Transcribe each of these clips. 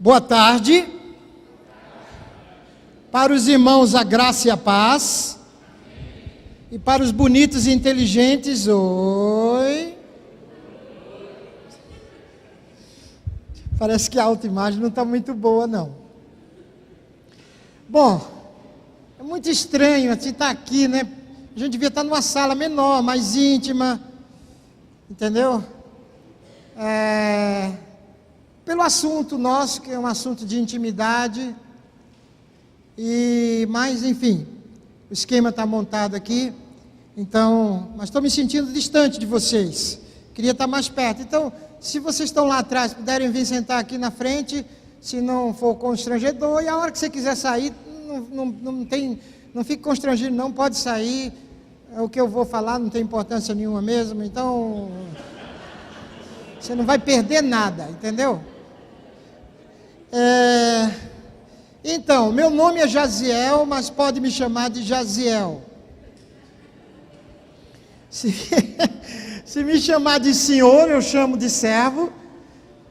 Boa tarde. Para os irmãos, a graça e a paz. E para os bonitos e inteligentes, oi. Parece que a autoimagem não está muito boa, não. Bom, é muito estranho assim estar aqui, né? A gente devia estar numa sala menor, mais íntima, entendeu? Pelo assunto nosso, que é um assunto de intimidade, mas enfim, o esquema está montado aqui, então, mas estou me sentindo distante de vocês, queria estar mais perto. Então, se vocês estão lá atrás, puderem vir sentar aqui na frente, se não for constrangedor, e a hora que você quiser sair, não fique constrangido não, pode sair, o que eu vou falar não tem importância nenhuma mesmo, então, você não vai perder nada, entendeu? Então, meu nome é Jaziel, mas pode me chamar de Jaziel. Se me chamar de senhor, eu chamo de servo.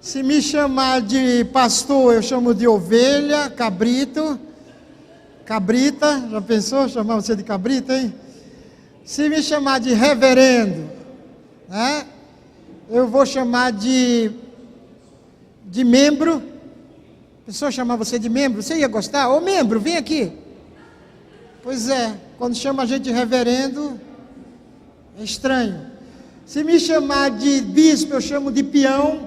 Se me chamar de pastor, eu chamo de ovelha, cabrito, cabrita. Já pensou chamar você de cabrita, hein? Se me chamar de reverendo, né? Eu vou chamar de membro. A pessoa chamar você de membro, você ia gostar? Ô membro, vem aqui. Pois é, quando chama a gente de reverendo, é estranho. Se me chamar de bispo, eu chamo de peão.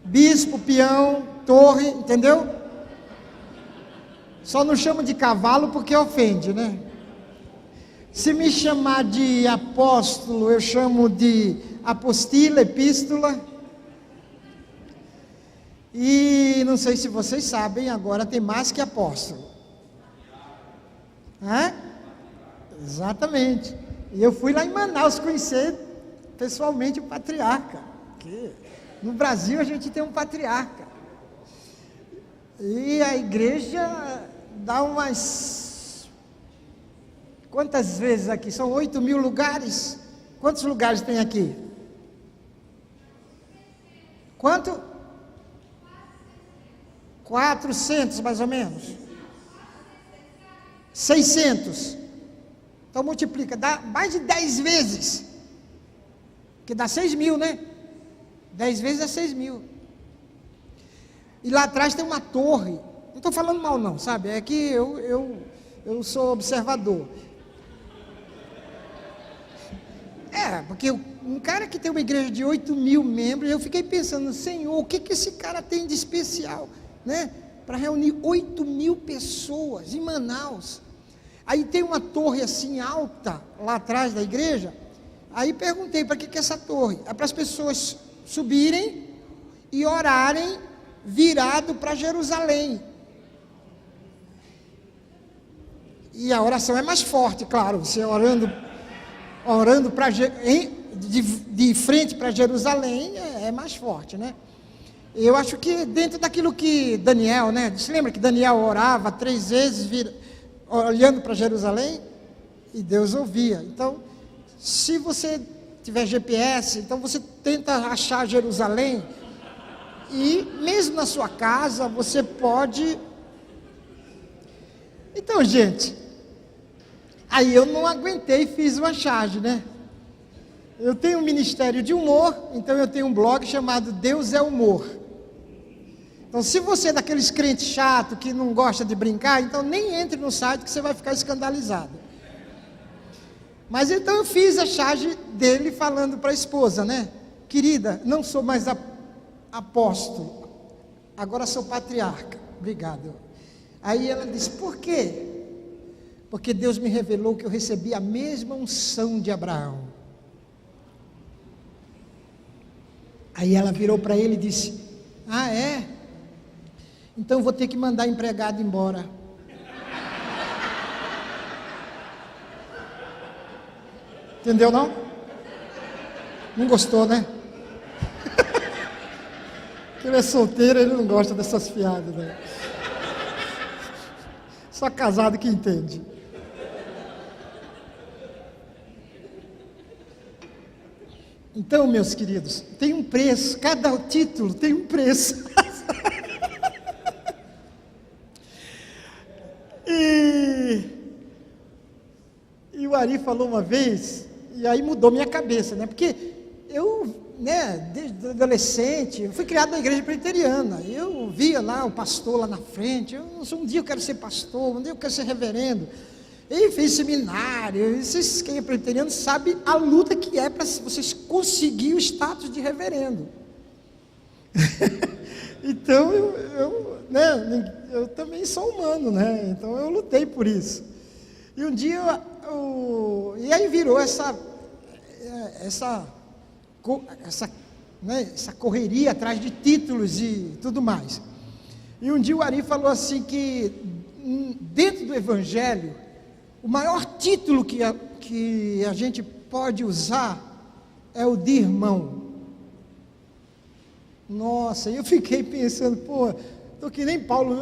Bispo, peão, torre, entendeu? Só não chamo de cavalo porque ofende, né? Se me chamar de apóstolo, eu chamo de apostila, epístola. E não sei se vocês sabem, agora tem mais que apóstolo. Exatamente. E eu fui lá em Manaus conhecer pessoalmente o patriarca. Porque no Brasil a gente tem um patriarca. E a igreja dá umas... Quantas vezes aqui? São 8.000 lugares. Quantos lugares tem aqui? Quanto? 400 mais ou menos. 600. Então multiplica, dá mais de 10 vezes. Que dá 6.000, né? 10 vezes é 6.000. E lá atrás tem uma torre. Não estou falando mal não, sabe? É que eu sou observador. Porque um cara que tem uma igreja de 8.000 membros, eu fiquei pensando, Senhor, o que esse cara tem de especial, né? Para reunir 8.000 pessoas em Manaus. Aí tem uma torre assim alta, lá atrás da igreja. Aí perguntei, para que é essa torre? É para as pessoas subirem e orarem virado para Jerusalém. E a oração é mais forte, claro, você orando para de frente para Jerusalém é mais forte, né? Eu acho que dentro daquilo que Daniel, né? Você lembra que Daniel orava 3 vezes olhando para Jerusalém? E Deus ouvia. Então, se você tiver GPS, então você tenta achar Jerusalém. E mesmo na sua casa, você pode... Então, gente, aí eu não aguentei e fiz uma charge, né? Eu tenho um ministério de humor, então eu tenho um blog chamado Deus é Humor. Então, se você é daqueles crentes chato que não gosta de brincar, então nem entre no site que você vai ficar escandalizado. Mas então eu fiz a charge dele falando para a esposa, né? Querida, não sou mais apóstolo, agora sou patriarca. Obrigado. Aí ela disse, por quê? Porque Deus me revelou que eu recebi a mesma unção de Abraão. Aí ela virou para ele e disse, é? Então vou ter que mandar empregado embora. Entendeu não? Não gostou, né? Porque ele é solteiro, ele não gosta dessas piadas, né? Só casado que entende. Então, meus queridos, tem um preço, cada título tem um preço. E o Ari falou uma vez, e aí mudou minha cabeça, né? Porque eu, né, desde adolescente, eu fui criado na igreja presbiteriana. Eu via lá o pastor lá na frente. Um dia eu quero ser pastor, um dia eu quero ser reverendo. E fiz seminário. E vocês, quem é presbiteriano, sabe a luta que é para vocês conseguirem o status de reverendo. Então, eu também sou humano, né? Então, eu lutei por isso. E um dia, e aí virou essa correria atrás de títulos e tudo mais. E um dia o Ari falou assim que, dentro do Evangelho, o maior título que a gente pode usar é o de irmão. Nossa, eu fiquei pensando, estou que nem Paulo,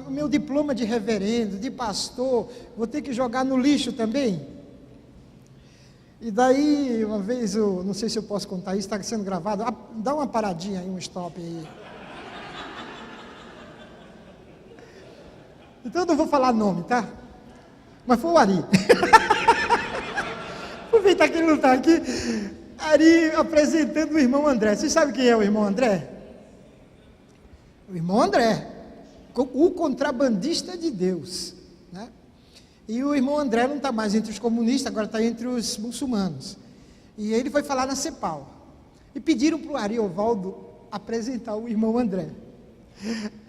o meu diploma de reverendo, de pastor, vou ter que jogar no lixo também? E daí, uma vez, não sei se eu posso contar isso, está sendo gravado, dá uma paradinha aí, um stop aí. Então eu não vou falar nome, tá? Mas foi o Ari. Aproveitar que ele não está aqui. Ari apresentando o irmão André. Vocês sabem quem é o irmão André? O irmão André, o contrabandista de Deus, né? E o irmão André não está mais entre os comunistas, agora está entre os muçulmanos. E ele foi falar na CEPAL. E pediram para o Ari Ovaldo apresentar o irmão André.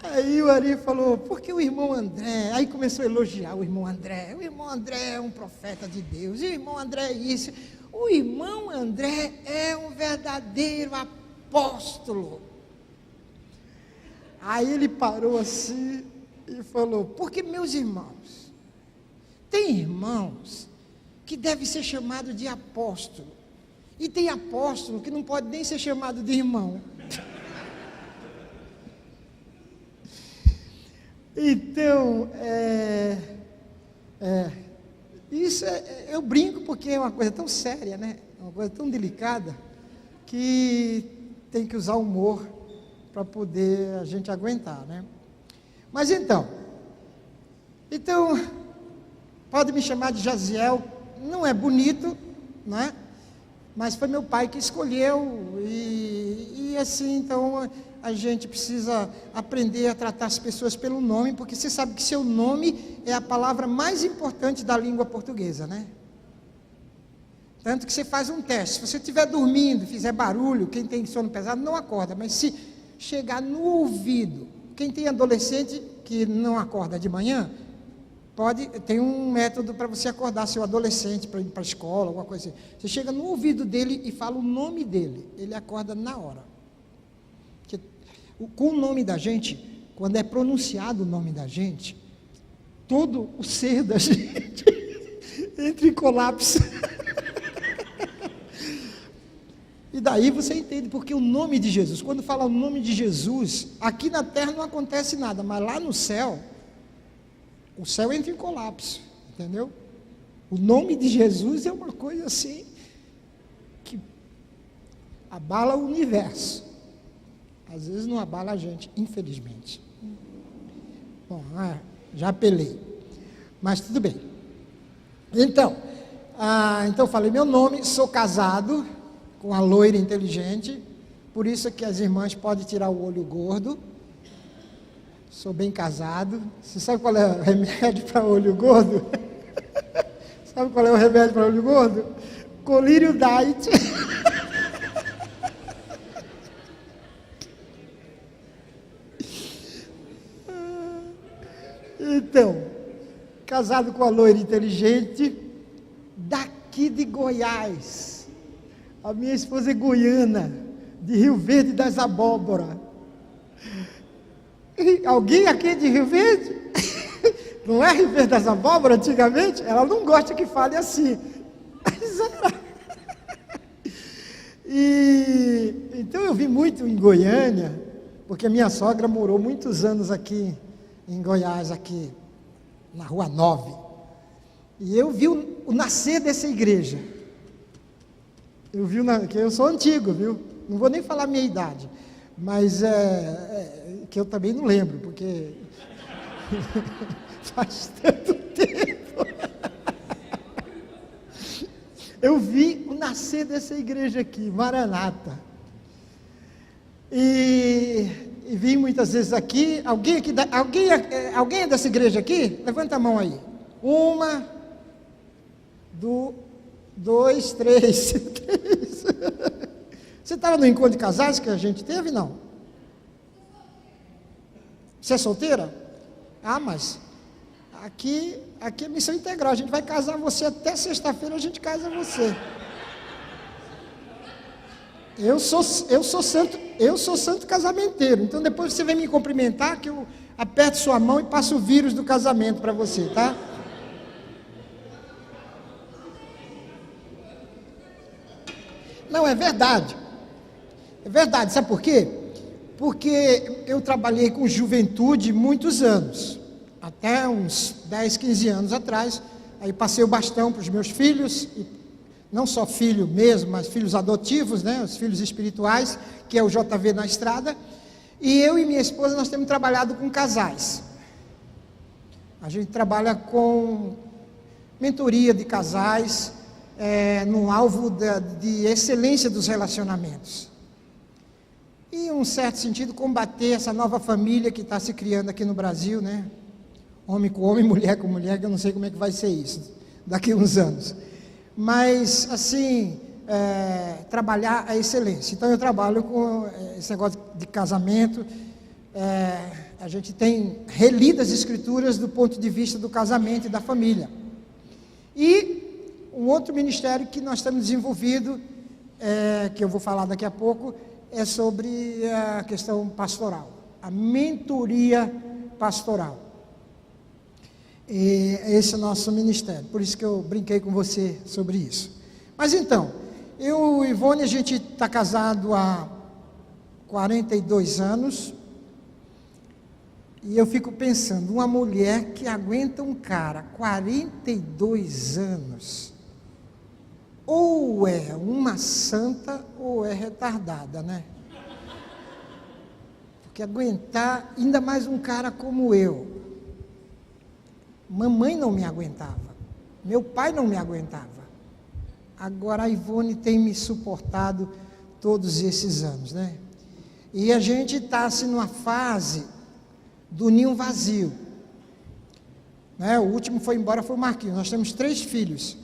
Aí o Ari falou, por que o irmão André? Aí começou a elogiar o irmão André. O irmão André é um profeta de Deus. O irmão André é isso. O irmão André é um verdadeiro apóstolo. Aí ele parou assim e falou, porque meus irmãos, tem irmãos que devem ser chamados de apóstolo, e tem apóstolo que não pode nem ser chamado de irmão. Então, isso eu brinco porque é uma coisa tão séria, né? Uma coisa tão delicada, que tem que usar humor para poder a gente aguentar, né? Mas então, pode me chamar de Jaziel, não é bonito, né? Mas foi meu pai que escolheu, e assim, então, a gente precisa aprender a tratar as pessoas pelo nome, porque você sabe que seu nome é a palavra mais importante da língua portuguesa, né? Tanto que você faz um teste, se você estiver dormindo, fizer barulho, quem tem sono pesado não acorda, mas se chegar no ouvido, quem tem adolescente que não acorda de manhã, tem um método para você acordar seu adolescente para ir para a escola, alguma coisa assim. Você chega no ouvido dele e fala o nome dele, ele acorda na hora. Porque, com o nome da gente, quando é pronunciado o nome da gente, todo o ser da gente entra em colapso. E daí você entende porque o nome de Jesus, quando fala o nome de Jesus, aqui na terra não acontece nada, mas lá no céu, o céu entra em colapso, entendeu? O nome de Jesus é uma coisa assim, que abala o universo. Às vezes não abala a gente, infelizmente. Bom, já apelei, mas tudo bem. Então falei meu nome, sou casado com a loira inteligente, por isso que as irmãs podem tirar o olho gordo. Sou bem casado. Você sabe qual é o remédio para olho gordo? Sabe qual é o remédio para olho gordo? Colírio Diet. Então, casado com a loira inteligente, daqui de Goiás. A minha esposa é goiana, de Rio Verde das Abóboras. Alguém aqui é de Rio Verde? Não é Rio Verde das Abóboras antigamente? Ela não gosta que fale assim. Mas então eu vim muito em Goiânia, porque minha sogra morou muitos anos aqui em Goiás, aqui na Rua 9. E eu vi o nascer dessa igreja. Que eu sou antigo, viu? Não vou nem falar a minha idade, mas que eu também não lembro, porque faz tanto tempo. Eu vi o nascer dessa igreja aqui, Maranata. E vim muitas vezes aqui. Alguém é dessa igreja aqui? Levanta a mão aí. 1, 2, 3. Você estava no encontro de casais que a gente teve, não? Você é solteira? Ah, mas aqui é missão integral. A gente vai casar você até sexta-feira, a gente casa você. Eu sou santo casamenteiro. Então depois você vem me cumprimentar que eu aperto sua mão e passo o vírus do casamento para você, tá? Não, é verdade. É verdade, sabe por quê? Porque eu trabalhei com juventude muitos anos, até uns 10, 15 anos atrás. Aí passei o bastão para os meus filhos, e não só filho mesmo, mas filhos adotivos, né? Os filhos espirituais, que é o JV na Estrada. E eu e minha esposa, nós temos trabalhado com casais. A gente trabalha com mentoria de casais, num alvo de excelência dos relacionamentos. E, em um certo sentido, combater essa nova família que está se criando aqui no Brasil, né? Homem com homem, mulher com mulher, que eu não sei como é que vai ser isso daqui a uns anos. Mas, assim, trabalhar a excelência. Então, eu trabalho com esse negócio de casamento. A gente tem relido as escrituras do ponto de vista do casamento e da família. E um outro ministério que nós estamos desenvolvido, que eu vou falar daqui a pouco, é sobre a questão pastoral, a mentoria pastoral. E esse é o nosso ministério, por isso que eu brinquei com você sobre isso. Mas então, eu e Ivone, a gente está casado há 42 anos, e eu fico pensando, uma mulher que aguenta um cara 42 anos, ou é uma santa ou é retardada, né? Porque aguentar, ainda mais um cara como eu. Mamãe não me aguentava, meu pai não me aguentava. Agora a Ivone tem me suportado todos esses anos, né? E a gente está assim numa fase do ninho vazio, né? O último foi embora, foi o Marquinhos. Nós temos 3 filhos,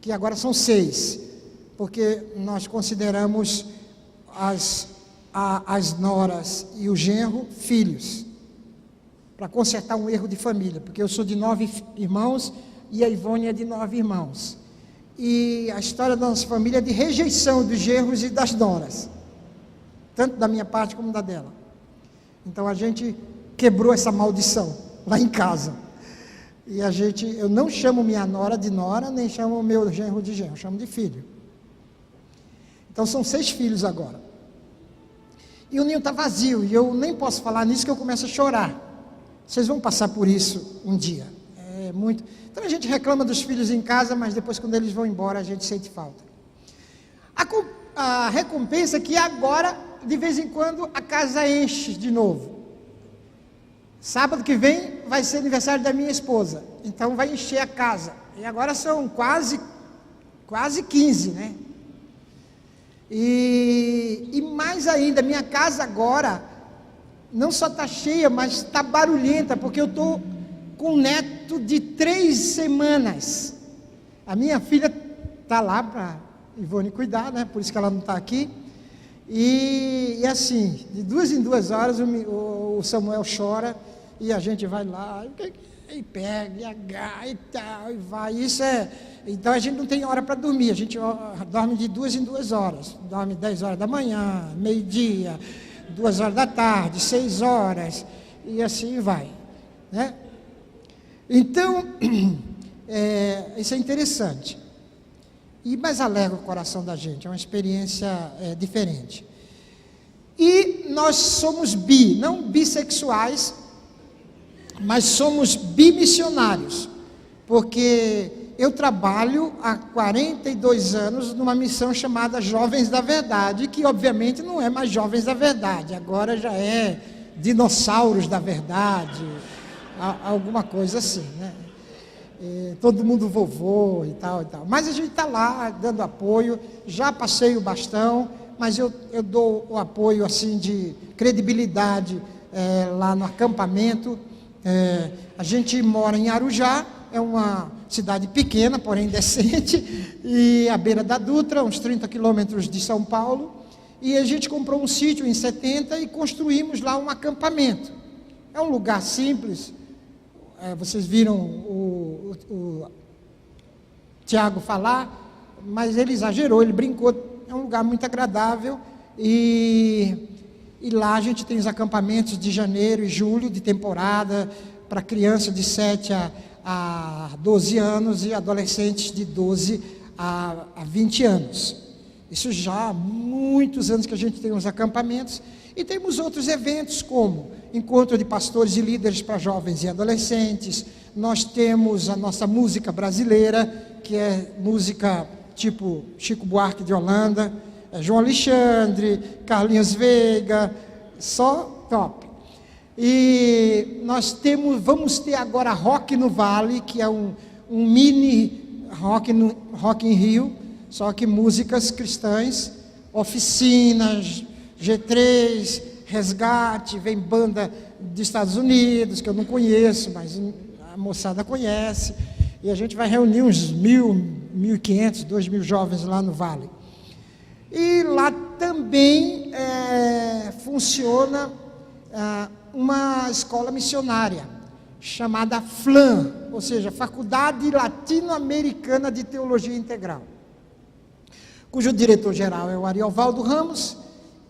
que agora são 6, porque nós consideramos as noras e o genro filhos, para consertar um erro de família, porque eu sou de 9 irmãos e a Ivone é de 9 irmãos. E a história da nossa família é de rejeição dos genros e das noras, tanto da minha parte como da dela. Então a gente quebrou essa maldição lá em casa. E eu não chamo minha nora de nora, nem chamo o meu genro de genro, eu chamo de filho. Então são 6 filhos agora. E o ninho está vazio, e eu nem posso falar nisso que eu começo a chorar. Vocês vão passar por isso um dia. É muito. Então a gente reclama dos filhos em casa, mas depois quando eles vão embora a gente sente falta. A recompensa é que agora, de vez em quando, a casa enche de novo. Sábado que vem vai ser aniversário da minha esposa, então vai encher a casa. E agora são quase 15, né? E mais ainda, minha casa agora não só está cheia, mas está barulhenta, porque eu estou com um neto de 3 semanas. A minha filha está lá para Ivone cuidar, né? Por isso que ela não está aqui. E assim, de 2 em 2 horas o Samuel chora e a gente vai lá e pega, e agarra e tal, e vai. Então a gente não tem hora para dormir, a gente dorme de 2 em 2 horas. Dorme 10 horas da manhã, meio-dia, 2 horas da tarde, 6 horas, e assim vai, né? Então, isso é interessante, mas alegra o coração da gente, é uma experiência diferente. E nós somos não bissexuais, mas somos bimissionários, porque eu trabalho há 42 anos numa missão chamada Jovens da Verdade, que obviamente não é mais Jovens da Verdade, agora já é Dinossauros da Verdade, alguma coisa assim, né? todo mundo vovô e tal e tal. Mas a gente está lá dando apoio, já passei o bastão, mas eu dou o apoio assim de credibilidade lá no acampamento. A gente mora em Arujá, é uma cidade pequena, porém decente, e à beira da Dutra, uns 30 quilômetros de São Paulo, e a gente comprou um sítio em 70 e construímos lá um acampamento. É um lugar simples, vocês viram o Tiago falar, mas ele exagerou, ele brincou, é um lugar muito agradável, e lá a gente tem os acampamentos de janeiro e julho, de temporada, para crianças de 7 a 12 anos e adolescentes de 12 a 20 anos. Isso já há muitos anos que a gente tem os acampamentos, e temos outros eventos como encontro de pastores e líderes para jovens e adolescentes. Nós temos a nossa música brasileira, que é música tipo Chico Buarque de Holanda, João Alexandre, Carlinhos Veiga, só top. E nós vamos ter agora Rock no Vale, que é um mini Rock em Rio, só que músicas cristãs, oficinas, G3, Resgate, vem banda dos Estados Unidos, que eu não conheço, mas a moçada conhece, e a gente vai reunir uns 1.500, 2.000 jovens lá no Vale. E lá também funciona uma escola missionária, chamada FLAM, ou seja, Faculdade Latino-Americana de Teologia Integral, cujo diretor-geral é o Ariovaldo Ramos,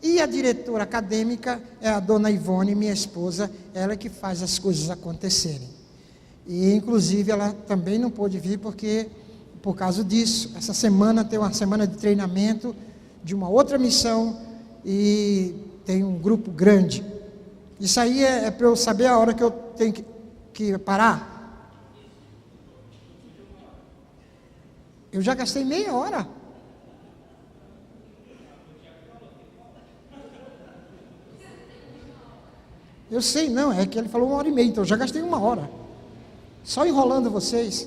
e a diretora acadêmica é a dona Ivone, minha esposa, ela que faz as coisas acontecerem. E, inclusive, ela também não pôde vir por causa disso. Essa semana tem uma semana de treinamento de uma outra missão e tem um grupo grande. Isso aí é para eu saber a hora que eu tenho que parar. Eu já gastei meia hora. Eu sei, não, é que ele falou 1h30, então eu já gastei 1 hora. Só enrolando vocês.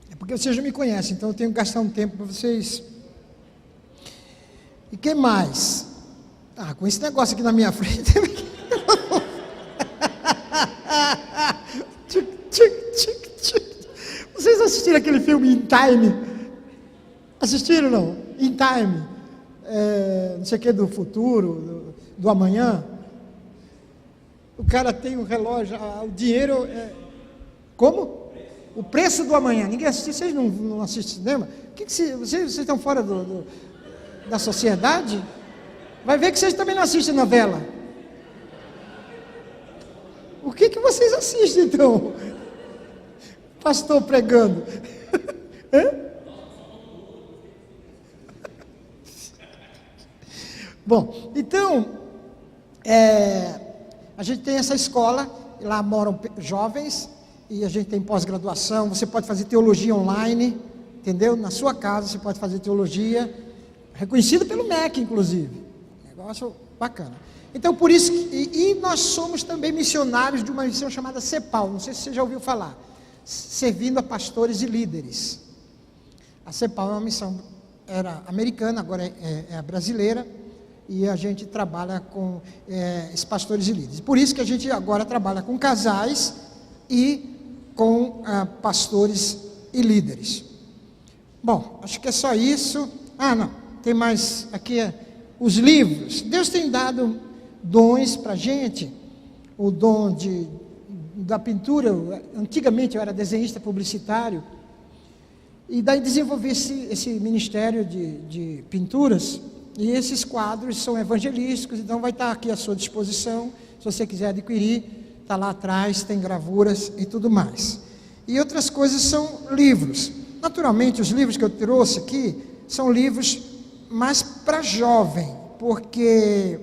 É porque vocês já me conhecem, então eu tenho que gastar um tempo para vocês. E quem mais? Com esse negócio aqui na minha frente. Vocês assistiram aquele filme In Time? Assistiram, não? In Time. Não sei o que, do futuro, do amanhã. O cara tem um relógio, o dinheiro como? O preço do amanhã. Ninguém assiste, vocês não assistem cinema? Vocês estão fora da sociedade? Vai ver que vocês também não assistem novela. O que vocês assistem então? Pastor pregando. Bom, então, a gente tem essa escola, lá moram jovens, e a gente tem pós-graduação, você pode fazer teologia online, entendeu? Na sua casa você pode fazer teologia, reconhecido pelo MEC, inclusive. Negócio bacana. Então, por isso, e nós somos também missionários de uma missão chamada CEPAL, não sei se você já ouviu falar, servindo a pastores e líderes. A CEPAL é uma missão, era americana, agora é brasileira, e a gente trabalha com esses pastores e líderes. Por isso que a gente agora trabalha com casais e com pastores e líderes. Bom, acho que é só isso. Não, tem mais aqui os livros. Deus tem dado dons para a gente, o dom da pintura. Antigamente eu era desenhista publicitário, e daí desenvolvi esse ministério de pinturas, e esses quadros são evangelísticos, então vai estar aqui à sua disposição, se você quiser adquirir, está lá atrás, tem gravuras e tudo mais. E outras coisas são livros. Naturalmente, os livros que eu trouxe aqui são livros mais para jovem, porque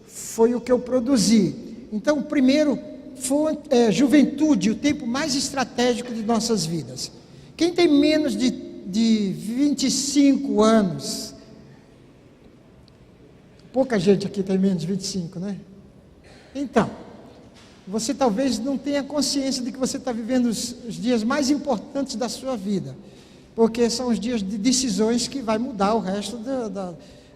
foi o que eu produzi. Então, o primeiro foi Juventude, o tempo mais estratégico de nossas vidas. Quem tem menos de 25 anos, pouca gente aqui tem menos de 25, né? Então, você talvez não tenha consciência de que você está vivendo os dias mais importantes da sua vida, porque são os dias de decisões que vai mudar o resto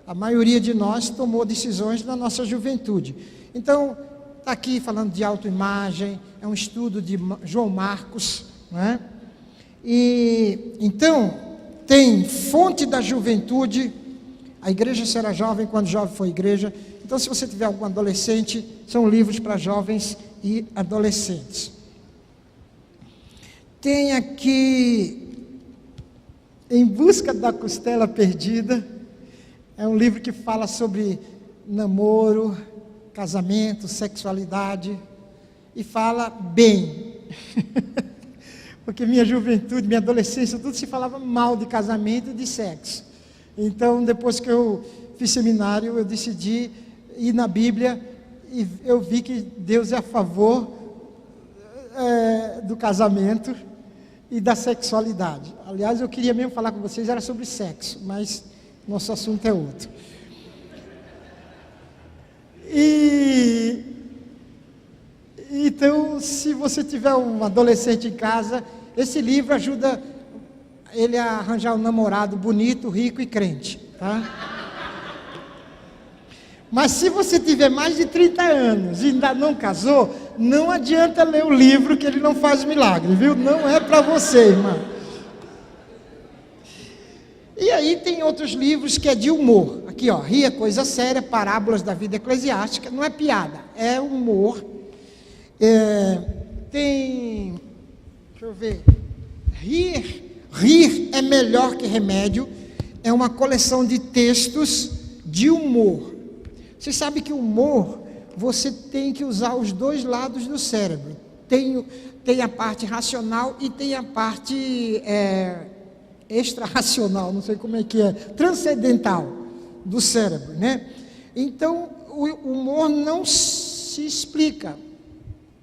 a maioria de nós tomou decisões na nossa juventude. Então, está aqui falando de autoimagem, é um estudo de João Marcos, não é? E então tem fonte da juventude. A igreja será jovem quando jovem for igreja. Então, se você tiver algum adolescente, são livros para jovens e adolescentes. Tem aqui Em Busca da Costela Perdida. É um livro que fala sobre namoro, casamento, sexualidade, e fala bem. Porque minha juventude, minha adolescência, tudo se falava mal de casamento e de sexo. Então, depois que eu fiz seminário, eu decidi ir na Bíblia e eu vi que Deus é a favor do casamento e da sexualidade. Aliás, eu queria mesmo falar com vocês, era sobre sexo, mas nosso assunto é outro. Então, se você tiver um adolescente em casa, esse livro ajuda ele a arranjar um namorado bonito, rico e crente, tá? Mas se você tiver mais de 30 anos e ainda não casou, não adianta ler o livro, que ele não faz milagre, viu? Não é para você, irmão. E aí tem outros livros que é de humor. Aqui, ó, Ria, Coisa Séria, Parábolas da Vida Eclesiástica. Não é piada, é humor. Tem, deixa eu ver, Rir é Melhor que Remédio. É uma coleção de textos de humor. Você sabe que o humor, você tem que usar os dois lados do cérebro. Tem a parte racional e tem a parte extra-racional, não sei como é que é, transcendental do cérebro, né? Então, o humor não se explica.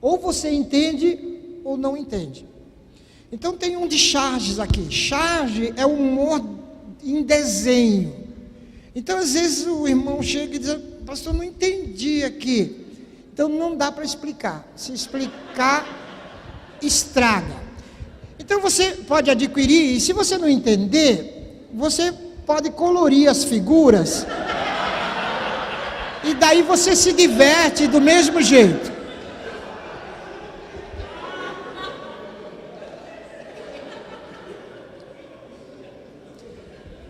Ou você entende ou não entende. Então, tem um de Charges aqui. Charges é humor em desenho. Então, às vezes, o irmão chega e diz: pastor, não entendi aqui. Então, não dá para explicar. Se explicar, estraga. Então, você pode adquirir, e se você não entender, você pode colorir as figuras, e daí você se diverte do mesmo jeito.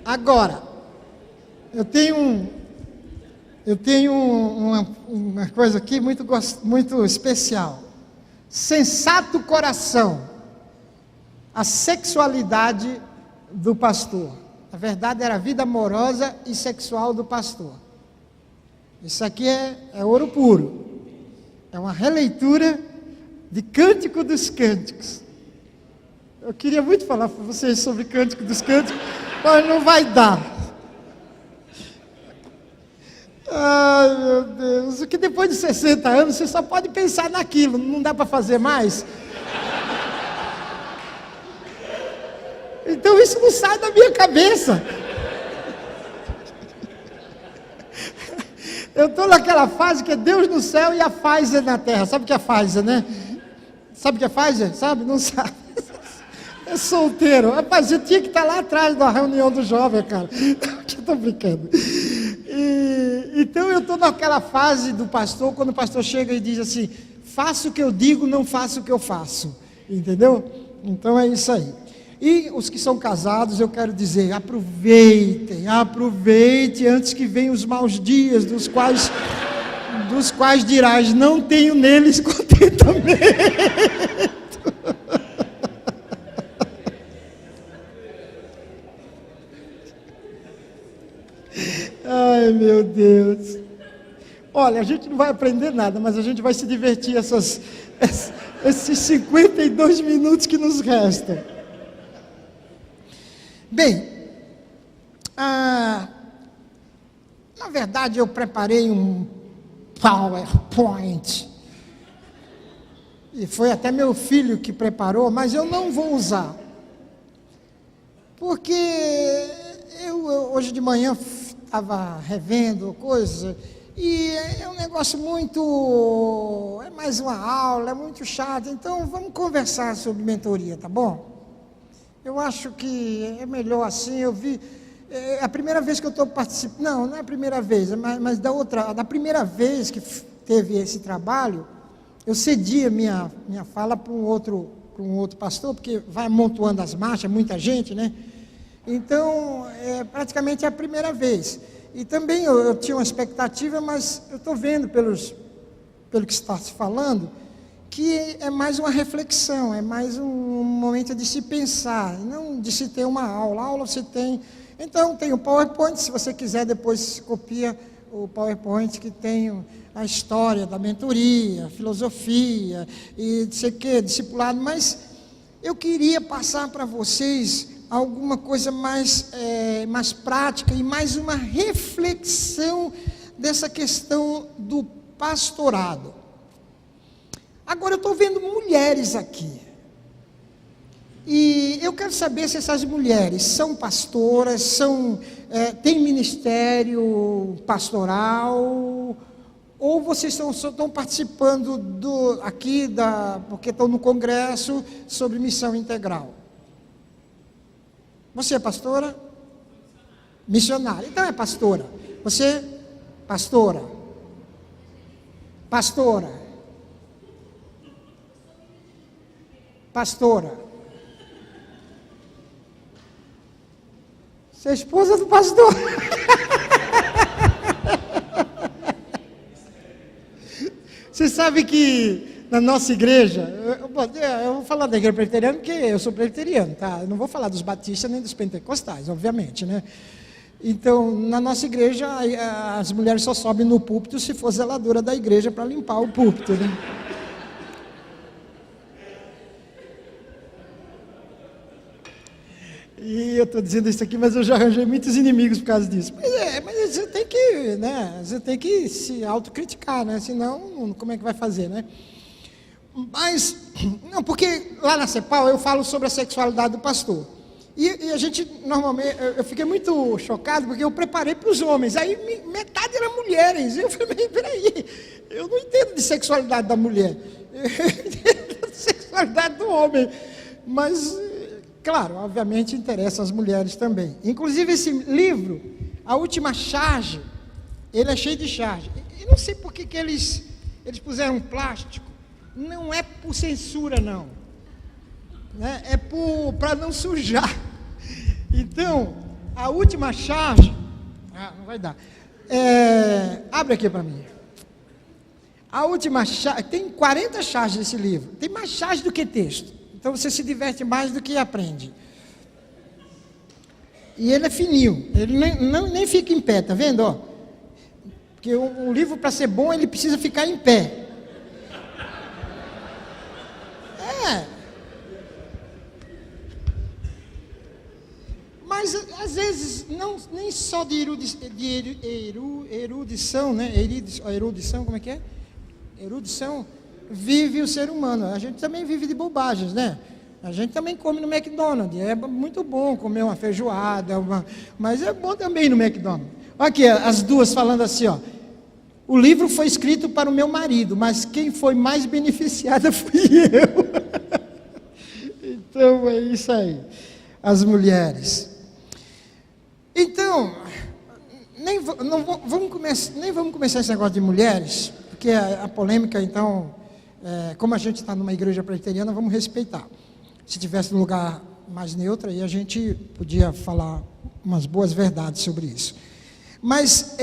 Agora, eu tenho uma coisa aqui muito especial. Sensato Coração. A sexualidade do pastor. A verdade era a vida amorosa e sexual do pastor. Isso aqui é ouro puro. É uma releitura de Cântico dos Cânticos. Eu queria muito falar para vocês sobre Cântico dos Cânticos, mas não vai dar. Ai, meu Deus. O que depois de 60 anos você só pode pensar naquilo, não dá para fazer mais. Então isso não sai da minha cabeça. Eu estou naquela fase que é Deus no céu e a Pfizer na terra. Sabe o que é Pfizer, né? Sabe o que é Pfizer? Sabe? Não sabe. É solteiro. Rapaz, eu tinha que estar lá atrás da reunião do jovem, cara. Eu estou brincando. Então eu estou naquela fase do pastor, quando o pastor chega e diz assim: faço o que eu digo, não faço o que eu faço. Entendeu? Então é isso aí. E os que são casados, eu quero dizer, aproveitem antes que venham os maus dias, dos quais dirás: não tenho neles contentamento. Ai, meu Deus. Olha, a gente não vai aprender nada, mas a gente vai se divertir esses 52 minutos que nos restam. Bem, na verdade eu preparei um PowerPoint, e foi até meu filho que preparou, mas eu não vou usar, porque eu hoje de manhã estava revendo coisas, E é um negócio muito, é mais uma aula, é muito chato, então vamos conversar sobre mentoria, tá bom? Eu acho que é melhor assim. Eu vi, a primeira vez que eu estou participando, não é a primeira vez, mas da primeira vez que teve esse trabalho, eu cedi a minha fala para um outro pastor, porque vai amontoando as marchas, muita gente, né? Então, praticamente é a primeira vez. E também eu tinha uma expectativa, mas eu estou vendo pelo que está se falando, que é mais uma reflexão, é mais um momento de se pensar, não de se ter uma aula. A aula você tem. Então, tem o PowerPoint, se você quiser, depois copia o PowerPoint, que tem a história da mentoria, filosofia, e não sei o que, discipulado, mas eu queria passar para vocês alguma coisa mais prática e mais uma reflexão dessa questão do pastorado. Agora eu estou vendo mulheres aqui, e eu quero saber se essas mulheres são pastoras, têm ministério pastoral, ou vocês só estão participando porque estão no congresso sobre missão integral. Você é pastora? Missionária. Então é pastora. Você? Pastora. Pastora. Pastora. Você é esposa do pastor. Você sabe que na nossa igreja, eu vou falar da igreja presbiteriana porque eu sou presbiteriano, tá? Eu não vou falar dos batistas nem dos pentecostais, obviamente, né? Então, na nossa igreja, as mulheres só sobem no púlpito se for zeladora da igreja para limpar o púlpito, né? E eu estou dizendo isso aqui, mas eu já arranjei muitos inimigos por causa disso. Mas você tem que, né? Você tem que se autocriticar, né? Senão, como é que vai fazer, né? Mas, não, porque lá na CEPAL eu falo sobre a sexualidade do pastor. E a gente, normalmente, eu fiquei muito chocado, porque eu preparei para os homens, aí metade eram mulheres. Eu falei, peraí, eu não entendo de sexualidade da mulher, eu entendo de sexualidade do homem. Mas, claro, obviamente interessa as mulheres também. Inclusive esse livro, A Última Charge, ele é cheio de charge. E não sei por que eles puseram plástico. Não é por censura, não, né? É para não sujar. Então, a última charge, não vai dar, abre aqui para mim. A última charge, tem 40 charges nesse livro, tem mais charge do que texto, então você se diverte mais do que aprende. E ele é fininho, ele nem fica em pé, tá vendo? Ó? Porque um livro, para ser bom, ele precisa ficar em pé. Mas às vezes nem só de erudição, né? Erudição, como é que é? Erudição vive o ser humano. A gente também vive de bobagens, né? A gente também come no McDonald's. É muito bom comer uma feijoada, mas é bom também no McDonald's. Olha aqui, as duas falando assim, ó. O livro foi escrito para o meu marido, mas quem foi mais beneficiada fui eu. Então é isso aí, as mulheres. Então, nem vamos começar esse negócio de mulheres, porque a polêmica, então, como a gente está numa igreja presbiteriana, vamos respeitar. Se tivesse um lugar mais neutro, aí a gente podia falar umas boas verdades sobre isso. Mas,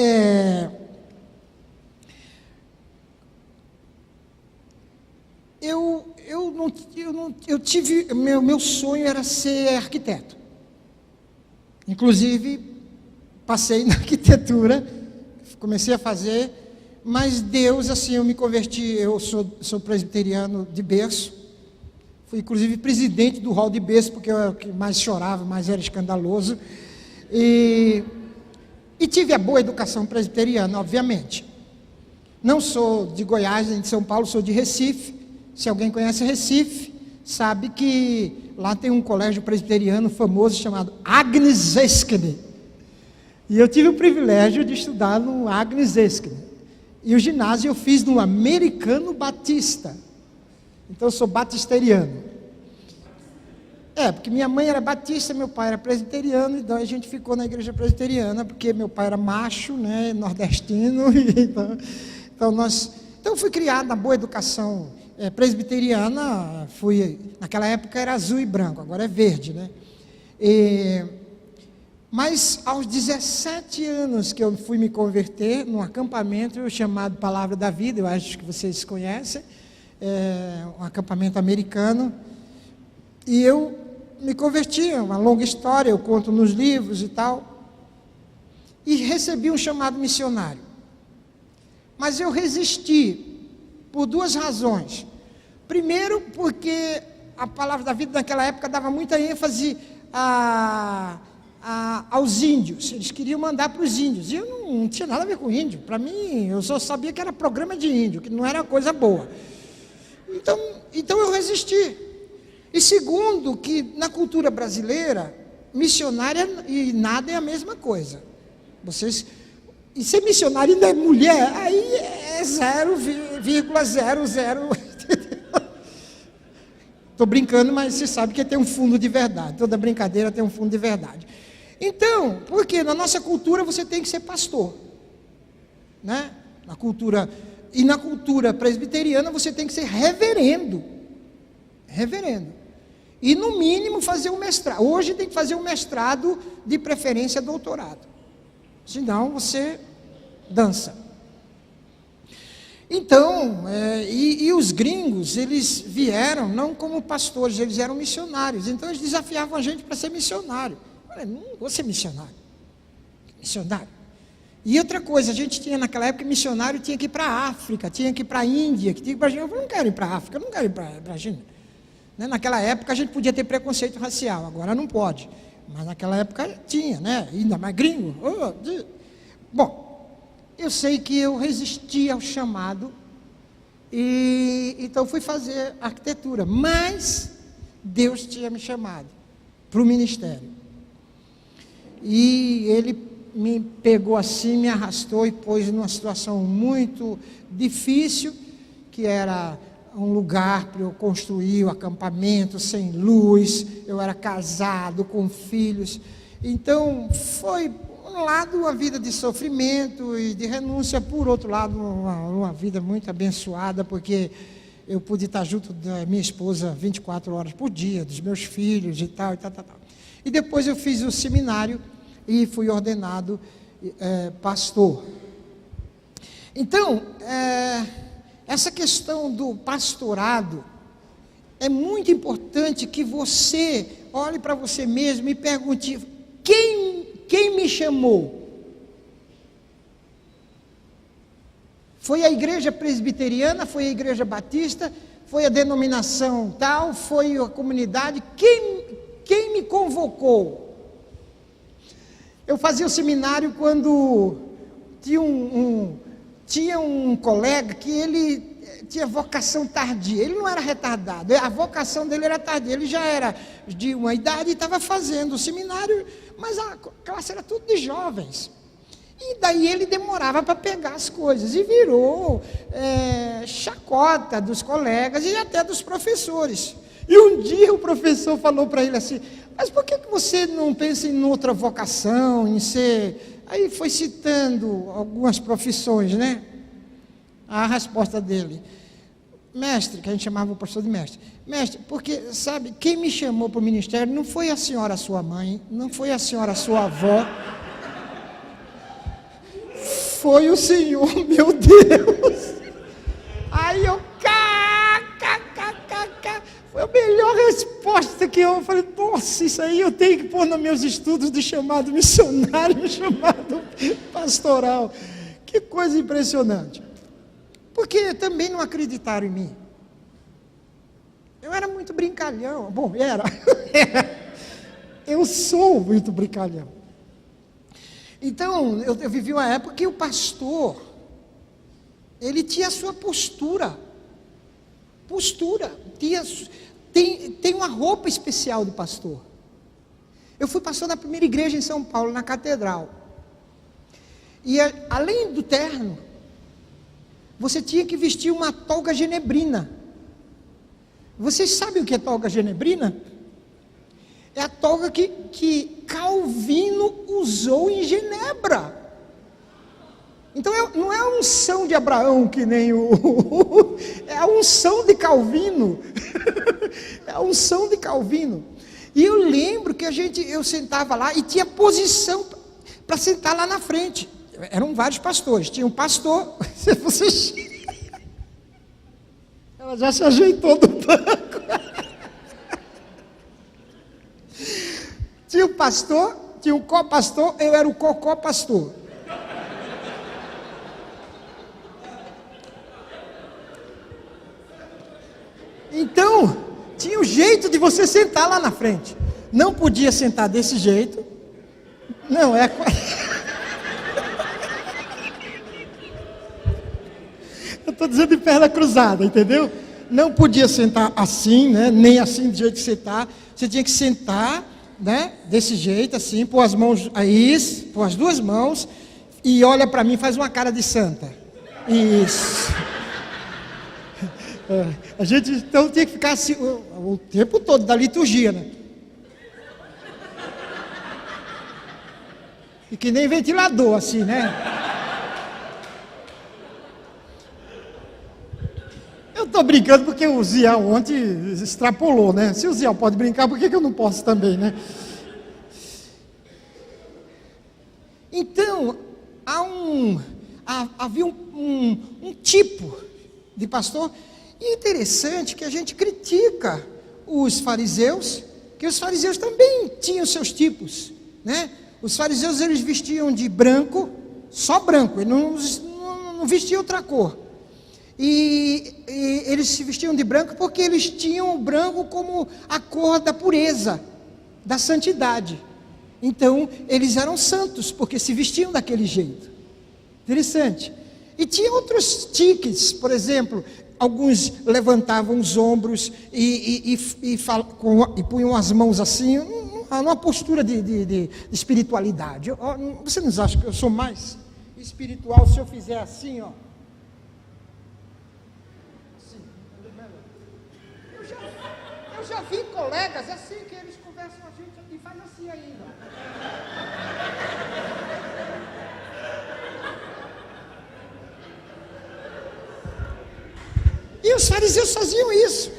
meu sonho era ser arquiteto. Inclusive, passei na arquitetura, comecei a fazer, mas Deus, assim, eu me converti, eu sou presbiteriano de berço, fui inclusive presidente do hall de berço, porque eu era o que mais chorava, mais era escandaloso, e tive a boa educação presbiteriana, obviamente. Não sou de Goiás, nem de São Paulo, sou de Recife. Se alguém conhece Recife, sabe que lá tem um colégio presbiteriano famoso chamado Agnes Eskene. E eu tive o privilégio de estudar no Agnes Eskene. E o ginásio eu fiz no Americano Batista. Então eu sou batisteriano. Porque minha mãe era batista, meu pai era presbiteriano, então a gente ficou na igreja presbiteriana, porque meu pai era macho, né, nordestino, então eu fui criado na boa educação presbiteriana, naquela época era azul e branco, agora é verde, né? Mas aos 17 anos que eu fui me converter num acampamento chamado Palavra da Vida, eu acho que vocês conhecem, um acampamento americano, e eu me converti, é uma longa história, eu conto nos livros e tal, e recebi um chamado missionário. Mas eu resisti por duas razões. Primeiro, porque a Palavra da Vida naquela época dava muita ênfase aos índios, eles queriam mandar para os índios, e eu não tinha nada a ver com índio, para mim, eu só sabia que era programa de índio, que não era coisa boa. Então eu resisti. E segundo, que na cultura brasileira, missionária e nada é a mesma coisa. E ser missionário ainda é mulher, aí é 0,00. Estou brincando, mas você sabe que tem um fundo de verdade. Toda brincadeira tem um fundo de verdade. Então, porque na nossa cultura você tem que ser pastor, né? Na cultura presbiteriana você tem que ser reverendo. E no mínimo fazer um mestrado. Hoje tem que fazer um mestrado, de preferência doutorado. Senão você dança. Então, e os gringos, eles vieram não como pastores, eles eram missionários. Então eles desafiavam a gente para ser missionário. Eu falei, não vou ser missionário. E outra coisa, a gente tinha naquela época, missionário tinha que ir para a África, tinha que ir para a Índia, tinha que ir para a China. Eu não quero ir para a África, eu não quero ir para a China. Naquela época a gente podia ter preconceito racial, agora não pode. Mas naquela época tinha, né? Ainda mais gringo. Bom, eu sei que eu resisti ao chamado, e então fui fazer arquitetura. Mas Deus tinha me chamado para o ministério. E Ele me pegou assim, me arrastou e pôs numa situação muito difícil, que era um lugar para eu construir o acampamento sem luz, eu era casado, com filhos, então foi um lado uma vida de sofrimento e de renúncia, por outro lado uma vida muito abençoada, porque eu pude estar junto da minha esposa 24 horas por dia, dos meus filhos e tal. E depois eu fiz o seminário e fui ordenado pastor. Então, essa questão do pastorado, é muito importante que você olhe para você mesmo e pergunte, quem me chamou? Foi a igreja presbiteriana, foi a igreja batista, foi a denominação tal, foi a comunidade, quem me convocou? Eu fazia o seminário quando tinha um colega que ele tinha vocação tardia, ele não era retardado, a vocação dele era tardia, ele já era de uma idade e estava fazendo o seminário, mas a classe era tudo de jovens, e daí ele demorava para pegar as coisas, e virou chacota dos colegas e até dos professores. E um dia o professor falou para ele assim, mas por que você não pensa em outra vocação, em ser... Aí foi citando algumas profissões, né? A resposta dele, mestre, que a gente chamava o pastor de mestre, porque, sabe, quem me chamou para o ministério não foi a senhora sua mãe, não foi a senhora sua avó, foi o Senhor, meu Deus. Aí eu, foi a melhor resposta que eu falei, nossa, isso aí eu tenho que pôr nos meus estudos de chamado missionário, chamado pastoral. Que coisa impressionante. Porque também não acreditaram em mim. Eu era muito brincalhão. Bom, eu sou muito brincalhão. Então, eu vivi uma época que o pastor, ele tinha a sua postura. Tem uma roupa especial do pastor. Eu fui pastor na primeira igreja em São Paulo, na catedral. E além do terno, você tinha que vestir uma toga genebrina. Vocês sabem o que é toga genebrina? É a toga que Calvino usou em Genebra. Então não é a unção de Abraão que nem é a unção de Calvino. É a unção de Calvino. E eu lembro que eu sentava lá e tinha posição para sentar lá na frente. Eram vários pastores. Tinha um pastor. Ela já se ajeitou do banco. Tinha um pastor, tinha um co-pastor, eu era o cocó-pastor. Então, tinha o jeito de você sentar lá na frente. Não podia sentar desse jeito. Não, eu estou dizendo de perna cruzada, entendeu? Não podia sentar assim, né? Nem assim do jeito que você está. Você tinha que sentar, né? Desse jeito, assim, pôr as mãos aí, pôr as duas mãos e olha para mim, faz uma cara de santa. Isso. A gente então tinha que ficar assim o tempo todo da liturgia, né? E que nem ventilador, assim, né? Eu estou brincando porque o Zé ontem extrapolou, né? Se o Zé pode brincar, por que eu não posso também, né? Então, havia um tipo de pastor. E interessante que a gente critica os fariseus, que os fariseus também tinham seus tipos, né? Os fariseus, eles vestiam de branco, só branco, eles não vestiam outra cor. E eles se vestiam de branco porque eles tinham o branco como a cor da pureza, da santidade. Então, eles eram santos, porque se vestiam daquele jeito. Interessante. E tinha outros tiques, por exemplo, alguns levantavam os ombros e punham as mãos assim, numa postura de espiritualidade. Você não acha que eu sou mais espiritual se eu fizer assim, ó? Assim, eu já vi colegas assim, que eles conversam com a gente e fazem assim ainda. E os fariseus faziam isso.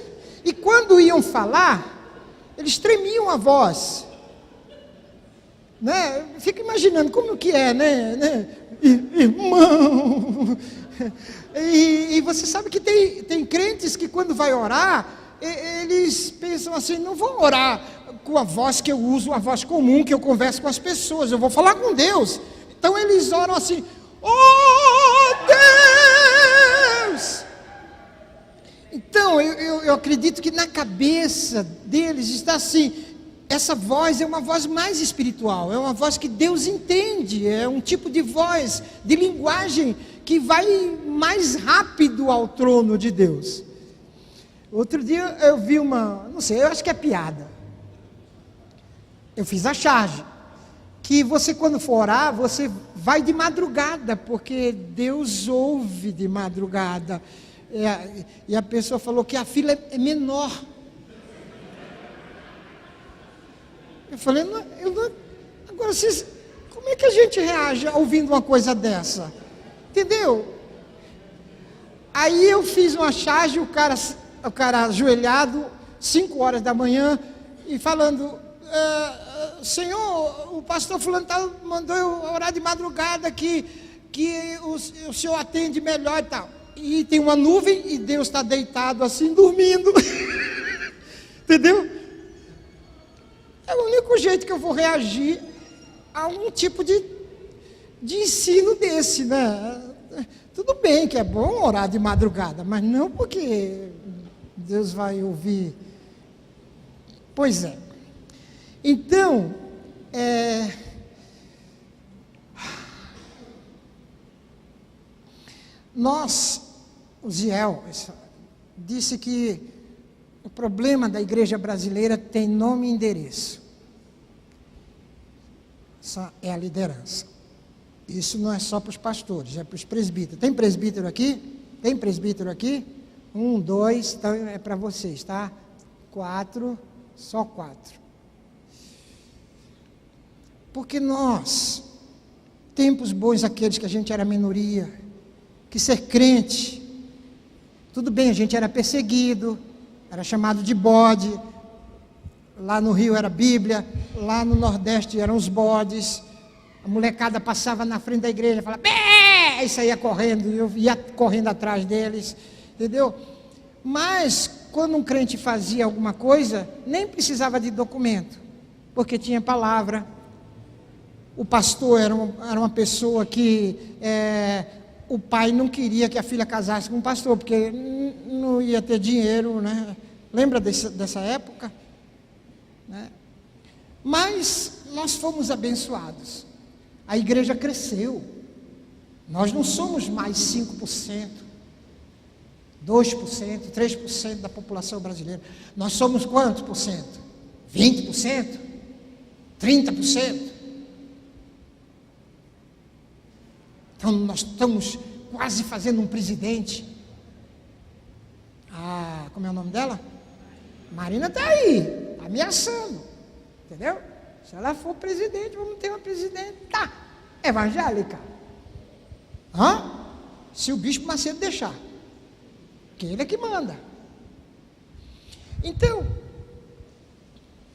E quando iam falar, eles tremiam a voz. Né? Fica imaginando como que é, né? Irmão. E você sabe que tem crentes que quando vai orar, eles pensam assim, não vou orar com a voz que eu uso, a voz comum que eu converso com as pessoas, eu vou falar com Deus. Então eles oram assim, oh Deus! Então, eu acredito que na cabeça deles está assim, essa voz é uma voz mais espiritual, é uma voz que Deus entende, é um tipo de voz, de linguagem, que vai mais rápido ao trono de Deus. Outro dia eu vi não sei, eu acho que é piada. Eu fiz a charge, que você quando for orar, você vai de madrugada, porque Deus ouve de madrugada. E a pessoa falou que a fila é menor. Eu falei, agora como é que a gente reage ouvindo uma coisa dessa? Entendeu? Aí eu fiz uma charge, o cara ajoelhado, 5 horas da manhã, e falando, Senhor, o pastor fulano mandou eu orar de madrugada, que o senhor atende melhor e tal. E tem uma nuvem e Deus está deitado assim, dormindo. Entendeu? É o único jeito que eu vou reagir a um tipo de ensino desse, né? Tudo bem que é bom orar de madrugada, mas não porque Deus vai ouvir. Pois é. Então, o Ziel disse que o problema da igreja brasileira tem nome e endereço. Essa é a liderança. Isso não é só para os pastores, é para os presbíteros. Tem presbítero aqui? Tem presbítero aqui? 1, 2, então é para vocês, tá? 4, só 4. Porque nós, tempos bons aqueles que a gente era minoria, que ser crente, tudo bem, a gente era perseguido, era chamado de bode, lá no Rio era Bíblia, lá no Nordeste eram os bodes, a molecada passava na frente da igreja, falava, bé! E saía correndo, e eu ia correndo atrás deles, entendeu? Mas, quando um crente fazia alguma coisa, nem precisava de documento, porque tinha palavra. O pastor era uma pessoa que o pai não queria que a filha casasse com um pastor, porque não ia ter dinheiro, né? Lembra dessa época? Né? Mas nós fomos abençoados. A igreja cresceu. Nós não somos mais 5%, 2%, 3% da população brasileira. Nós somos quantos por cento? 20%? 30%? Então nós estamos quase fazendo um presidente. Como é o nome dela? Marina está aí, ameaçando, entendeu? Se ela for presidente, vamos ter uma presidenta evangélica. Se o Bispo Macedo deixar, que ele é que manda. Então,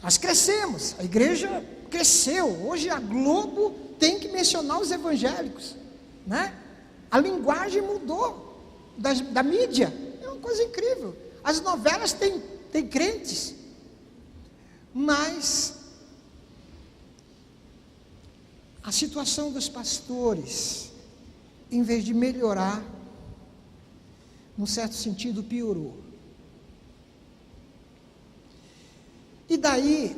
nós crescemos, a igreja cresceu. Hoje a Globo tem que mencionar os evangélicos, né? A linguagem mudou da mídia, é uma coisa incrível. As novelas têm crentes, mas a situação dos pastores, em vez de melhorar, num certo sentido piorou. E daí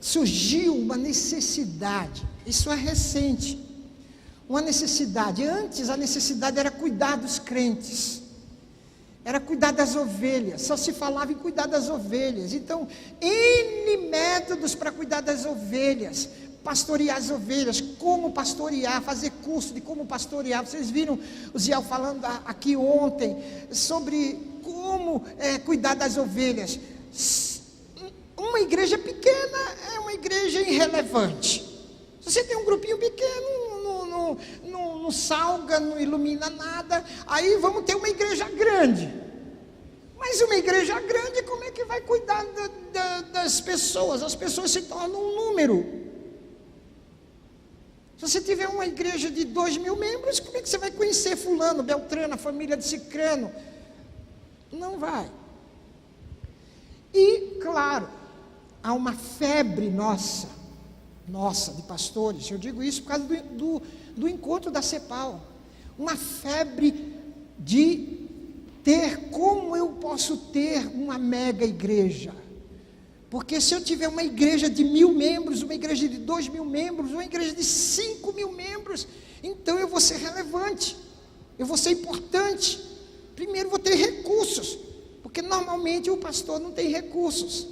surgiu uma necessidade, isso é recente, uma necessidade. Antes a necessidade era cuidar dos crentes, era cuidar das ovelhas, só se falava em cuidar das ovelhas. Então, N métodos para cuidar das ovelhas, pastorear as ovelhas, como pastorear, fazer curso de como pastorear. Vocês viram o Ziel falando aqui ontem sobre como cuidar das ovelhas. Uma igreja pequena é uma igreja irrelevante. Se você tem um grupinho pequeno, não salga, não ilumina nada, aí vamos ter uma igreja grande. Mas uma igreja grande, como é que vai cuidar das pessoas? As pessoas se tornam um número. Se você tiver uma igreja de 2.000 membros, como é que você vai conhecer fulano, beltrano, a família de cicrano? Não vai. E, claro, há uma febre nossa de pastores. Eu digo isso por causa do encontro da CEPAL. Uma febre de como eu posso ter uma mega igreja. Porque se eu tiver uma igreja de 1.000 membros, uma igreja de 2.000 membros, uma igreja de 5.000 membros, então eu vou ser relevante, eu vou ser importante. Primeiro vou ter recursos, porque normalmente o pastor não tem recursos.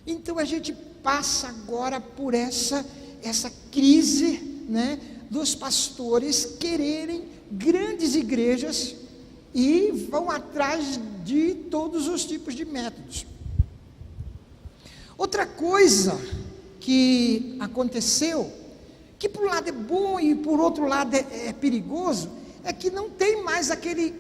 Então a gente passa agora por essa crise, né, dos pastores quererem grandes igrejas e vão atrás de todos os tipos de métodos. Outra coisa que aconteceu, que por um lado é bom e por outro lado é perigoso, é que não tem mais aquele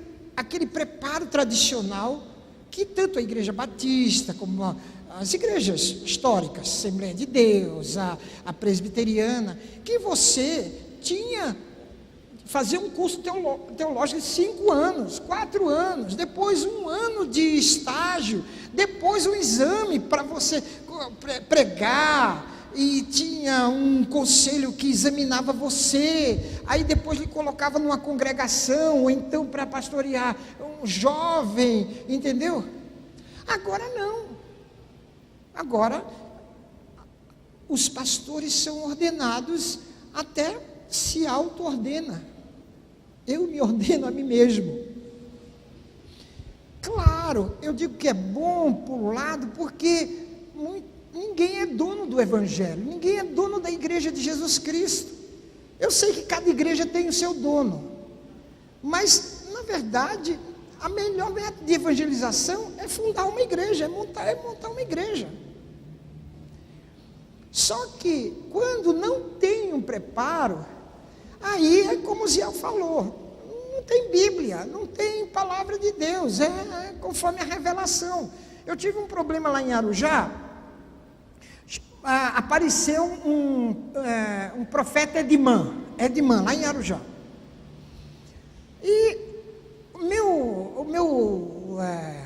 preparo tradicional que tanto a Igreja Batista como as igrejas históricas, Assembleia de Deus, a presbiteriana, que você tinha fazer um curso teológico de 5 anos, 4 anos, depois 1 ano de estágio, depois um exame para você pregar, e tinha um conselho que examinava você, aí depois lhe colocava numa congregação, ou então para pastorear um jovem, entendeu? Agora não. Agora, os pastores são ordenados, até se auto-ordena. Eu me ordeno a mim mesmo. Claro, eu digo que é bom por um lado, porque ninguém é dono do Evangelho, ninguém é dono da igreja de Jesus Cristo. Eu sei que cada igreja tem o seu dono, mas, na verdade, a melhor método de evangelização é fundar uma igreja, é montar uma igreja. Só que, quando não tem um preparo, aí é como o Ziel falou, não tem Bíblia, não tem palavra de Deus, é conforme a revelação. Eu tive um problema lá em Arujá, apareceu um profeta Edimã, lá em Arujá. E o meu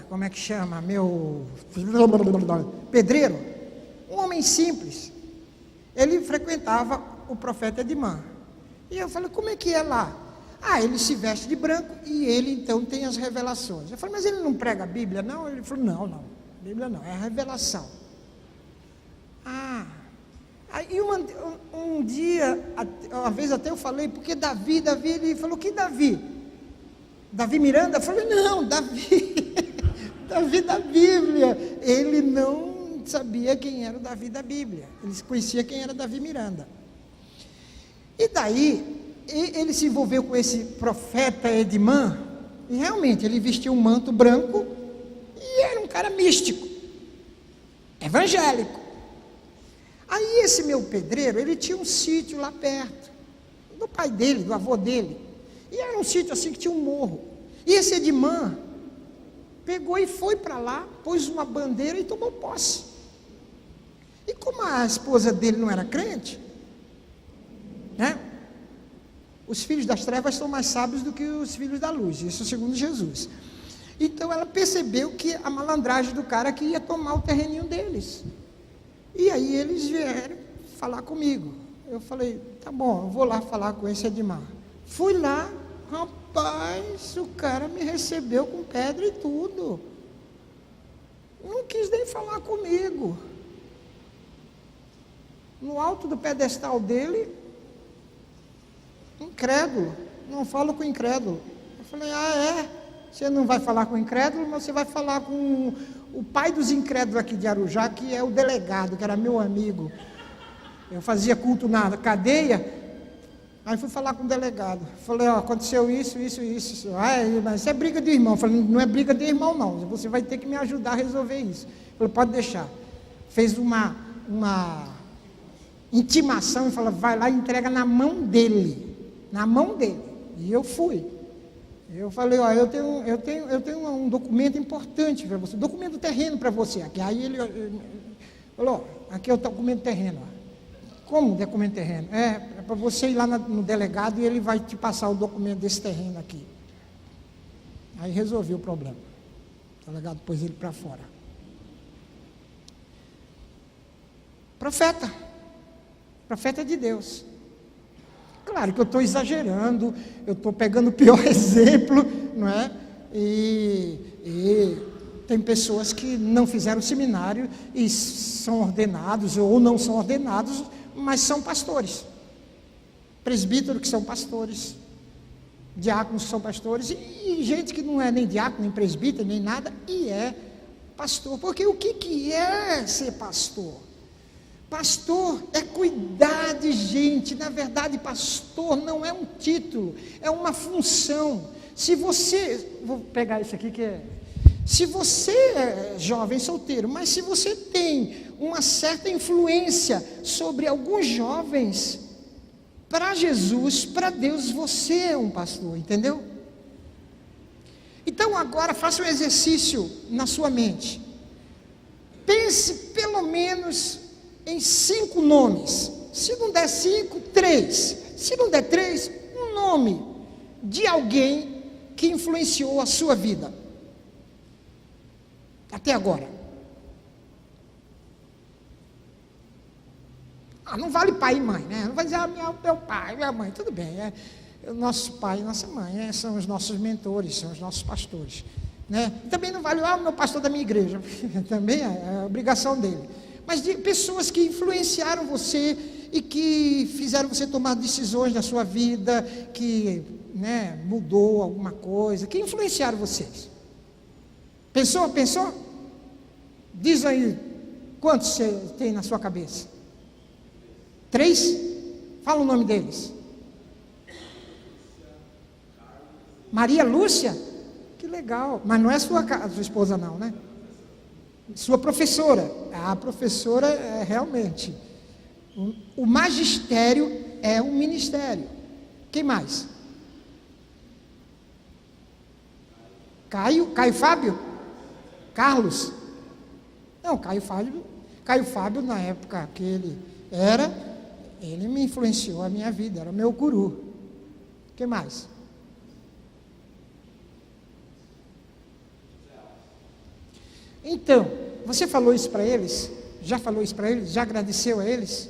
como é que chama? Meu pedreiro, um homem simples, ele frequentava o profeta Edimã. E eu falei, como é que é lá? Ele se veste de branco e ele então tem as revelações. Eu falei, mas ele não prega a Bíblia, não? Ele falou, não, Bíblia não, é a revelação. Aí um dia, uma vez até eu falei, porque Davi, ele falou, que Davi? Davi Miranda? Eu falei, não, Davi da Bíblia. Ele não sabia quem era o Davi da Bíblia, ele conhecia quem era Davi Miranda. E daí, ele se envolveu com esse profeta Edimã, e realmente ele vestia um manto branco, e era um cara místico, evangélico. Aí esse meu pedreiro, ele tinha um sítio lá perto, do pai dele, do avô dele, e era um sítio assim que tinha um morro, e esse Edimã pegou e foi para lá, pôs uma bandeira e tomou posse. E como a esposa dele não era crente, né? Os filhos das trevas são mais sábios do que os filhos da luz, isso segundo Jesus. Então ela percebeu que a malandragem do cara que ia tomar o terreninho deles. E aí eles vieram falar comigo. Eu falei, tá bom, eu vou lá falar com esse Edimã. Fui lá, rapaz, o cara me recebeu com pedra e tudo. Não quis nem falar comigo. No alto do pedestal dele, incrédulo, não falo com incrédulo. Eu falei, você não vai falar com incrédulo, mas você vai falar com o pai dos incrédulos aqui de Arujá, que é o delegado, que era meu amigo. Eu fazia culto na cadeia, aí fui falar com o delegado. Falei, aconteceu isso. Mas isso é briga de irmão. Eu falei, não é briga de irmão não, você vai ter que me ajudar a resolver isso. Eu falei, pode deixar. Fez uma intimação e falou, vai lá e entrega na mão dele. E eu fui. Eu falei, eu tenho um documento importante para você, documento terreno para você. Aí ele falou, aqui é o documento terreno. Como documento terreno? É para você ir lá no delegado e ele vai te passar o documento desse terreno aqui. Aí resolvi o problema. O delegado pôs ele para fora. Profeta de Deus. Claro que eu estou exagerando, eu estou pegando o pior exemplo, não é? E tem pessoas que não fizeram seminário e são ordenados, ou não são ordenados, mas são pastores. Presbíteros que são pastores, diáconos que são pastores, e gente que não é nem diácono, nem presbítero, nem nada, e é pastor. Porque o que é ser pastor? Pastor é cuidar de gente. Na verdade, pastor não é um título, é uma função. Vou pegar isso aqui que é, se você é jovem solteiro, mas se você tem uma certa influência sobre alguns jovens, para Jesus, para Deus, você é um pastor, entendeu? Então agora faça um exercício na sua mente, pense pelo menos em 5 nomes, se não der 5, 3, se não der 3, um nome de alguém que influenciou a sua vida, até agora. Não vale pai e mãe, né? Não vai dizer, meu pai, minha mãe, tudo bem, o nosso pai e nossa mãe, são os nossos mentores, são os nossos pastores, né? Também não vale, meu pastor da minha igreja, também é obrigação dele. Mas de pessoas que influenciaram você e que fizeram você tomar decisões na sua vida, que mudou alguma coisa, que influenciaram vocês. Pensou? Diz aí, quantos você tem na sua cabeça? 3? Fala o nome deles. Maria Lúcia? Que legal. Mas não é sua esposa não, né? Sua professora. A professora é realmente. O magistério é um ministério. Quem mais? Caio Fábio? Carlos? Não, Caio Fábio, na época que ele me influenciou a minha vida, era o meu guru. Quem mais? Então, você falou isso para eles? Já falou isso para eles? Já agradeceu a eles?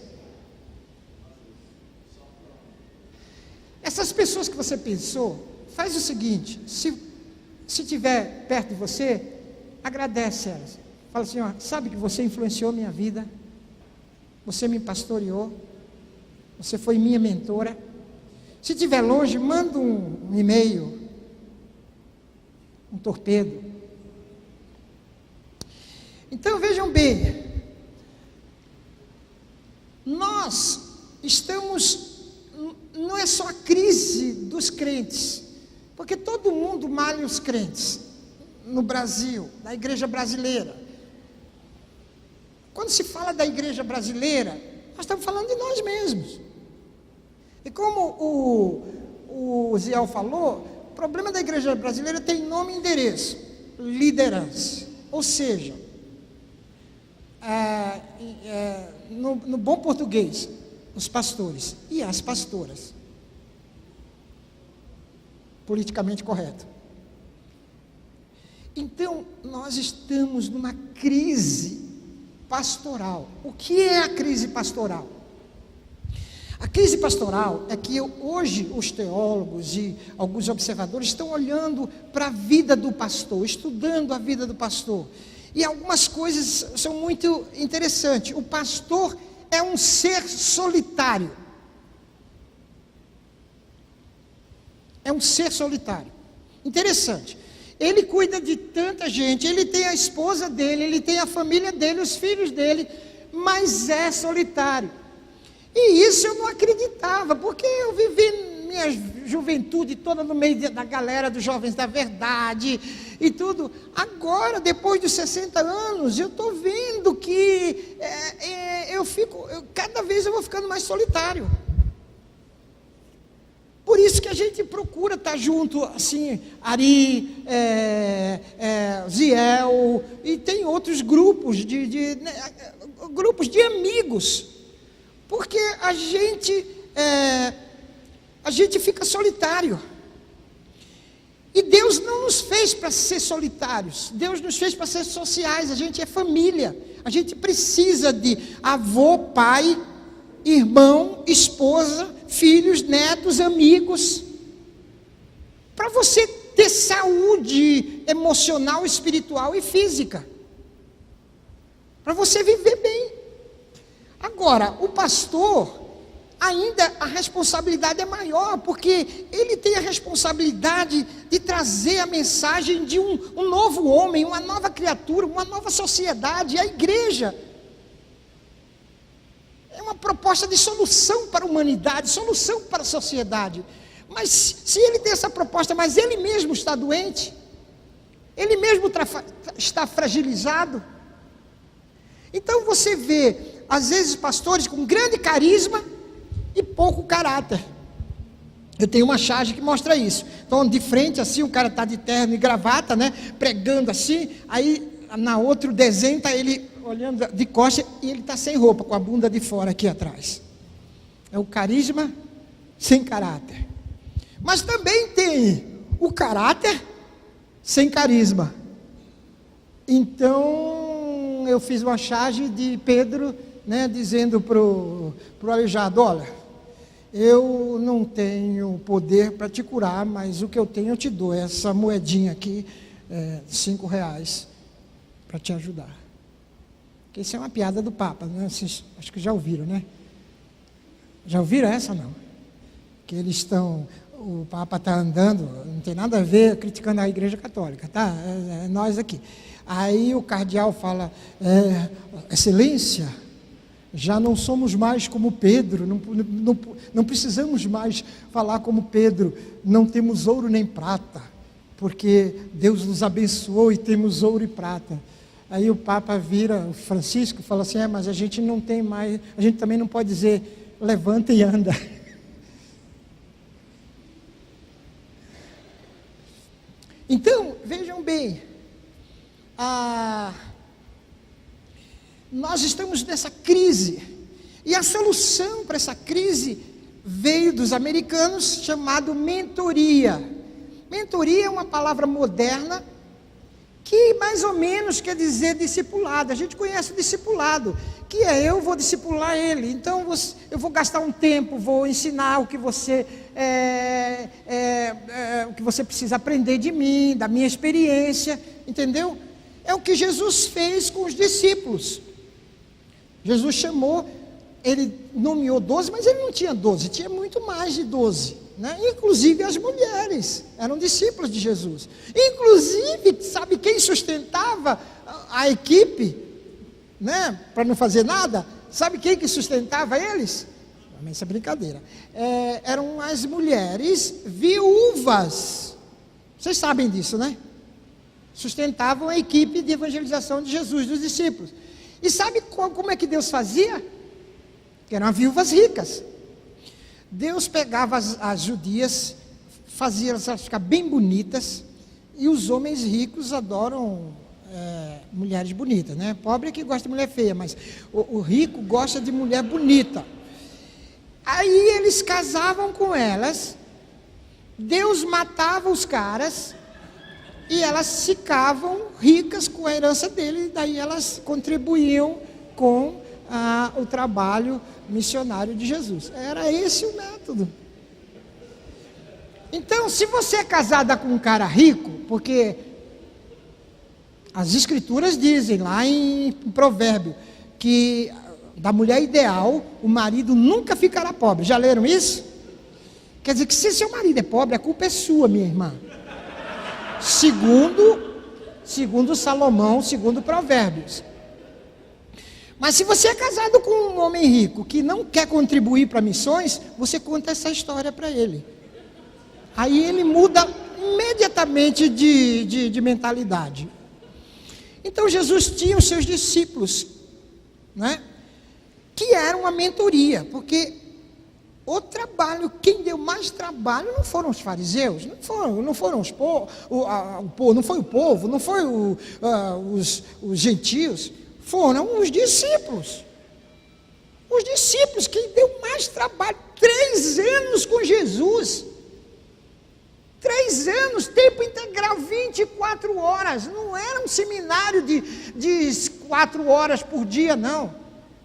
Essas pessoas que você pensou, faz o seguinte, se tiver perto de você, agradece elas. Fala assim, ó, sabe que você influenciou minha vida, você me pastoreou, você foi minha mentora. Se estiver longe, manda um e-mail, um torpedo. Então vejam bem, nós estamos, não é só a crise dos crentes, porque todo mundo malha os crentes no Brasil, na igreja brasileira. Quando se fala da igreja brasileira, nós estamos falando de nós mesmos. E como o Ziel falou, o problema da igreja brasileira tem nome e endereço: liderança. Ou seja, no bom português, os pastores e as pastoras. Politicamente correto. Então, nós estamos numa crise pastoral. O que é a crise pastoral? A crise pastoral é que hoje os teólogos e alguns observadores estão olhando para a vida do pastor, estudando a vida do pastor. E algumas coisas são muito interessantes. O pastor é um ser solitário. É um ser solitário. Interessante. Ele cuida de tanta gente, ele tem a esposa dele, ele tem a família dele, os filhos dele, mas é solitário. E isso eu não acreditava, porque eu vivi minha juventude toda no meio da galera dos Jovens da Verdade e tudo. Agora, depois dos 60 anos, eu estou vendo que cada vez eu vou ficando mais solitário. Por isso que a gente procura estar junto, assim, Ari, Ziel, e tem outros grupos grupos de amigos, porque a gente fica solitário. E Deus não nos fez para ser solitários, Deus nos fez para ser sociais. A gente é família, a gente precisa de avô, pai, irmão, esposa, filhos, netos, amigos, para você ter saúde emocional, espiritual e física, para você viver bem. Agora, o pastor, ainda a responsabilidade é maior, porque ele tem a responsabilidade de trazer a mensagem de um novo homem, uma nova criatura, uma nova sociedade. A igreja é uma proposta de solução para a humanidade, solução para a sociedade. Mas se ele tem essa proposta, mas ele mesmo está doente, ele mesmo está fragilizado. Então você vê, às vezes, pastores com grande carisma e pouco caráter. Eu tenho uma charge que mostra isso. Então, de frente assim, o cara está de terno e gravata, né, pregando assim, aí na outro desenho está ele olhando de costas e ele está sem roupa, com a bunda de fora aqui atrás. É o carisma sem caráter. Mas também tem o caráter sem carisma. Então eu fiz uma charge de Pedro, né, dizendo para o aleijado: olha, eu não tenho poder para te curar, mas o que eu tenho eu te dou, essa moedinha aqui, R$5, para te ajudar. Porque isso é uma piada do Papa, né? Vocês acho que já ouviram, né? Já ouviram essa, não? Que eles estão, o Papa está andando, não tem nada a ver criticando a Igreja Católica, tá? É nós aqui. Aí o cardeal fala: Excelência, Já não somos mais como Pedro, não precisamos mais falar como Pedro, não temos ouro nem prata, porque Deus nos abençoou e temos ouro e prata. Aí o Papa vira, o Francisco, fala assim, mas a gente não tem mais, a gente também não pode dizer, levanta e anda. Então, vejam bem, nós estamos nessa crise, e a solução para essa crise veio dos americanos, chamado mentoria. Mentoria é uma palavra moderna, que mais ou menos quer dizer discipulado. A gente conhece o discipulado, que é eu vou discipular ele, então eu vou gastar um tempo, vou ensinar o que você precisa aprender de mim, da minha experiência, entendeu? É o que Jesus fez com os discípulos. Jesus chamou, ele nomeou 12, mas ele não tinha 12, tinha muito mais de 12, né? Inclusive as mulheres, eram discípulos de Jesus. Inclusive, sabe quem sustentava a equipe, né? Para não fazer nada? Sabe quem que sustentava eles? Essa é brincadeira. Eram as mulheres viúvas. Vocês sabem disso, né? Sustentavam a equipe de evangelização de Jesus, dos discípulos. E sabe como é que Deus fazia? Que eram viúvas ricas. Deus pegava as judias, fazia elas ficar bem bonitas, e os homens ricos adoram mulheres bonitas, né? Pobre é que gosta de mulher feia, mas o rico gosta de mulher bonita. Aí eles casavam com elas, Deus matava os caras, e elas ficavam ricas com a herança dele, e daí elas contribuíam com o trabalho missionário de Jesus. Era esse o método. Então, se você é casada com um cara rico, porque as escrituras dizem lá em Provérbio, que da mulher ideal, o marido nunca ficará pobre. Já leram isso? Quer dizer que se seu marido é pobre, a culpa é sua, minha irmã. Segundo Salomão, segundo Provérbios. Mas se você é casado com um homem rico que não quer contribuir para missões, você conta essa história para ele. Aí ele muda imediatamente de mentalidade. Então Jesus tinha os seus discípulos, né? Que era uma mentoria, porque o trabalho, quem deu mais trabalho não foram os fariseus, não foi o povo, não foi os gentios, foram os discípulos. Os discípulos, quem deu mais trabalho, 3 anos com Jesus. 3 anos, tempo integral, 24 horas, não era um seminário de 4 horas por dia, não.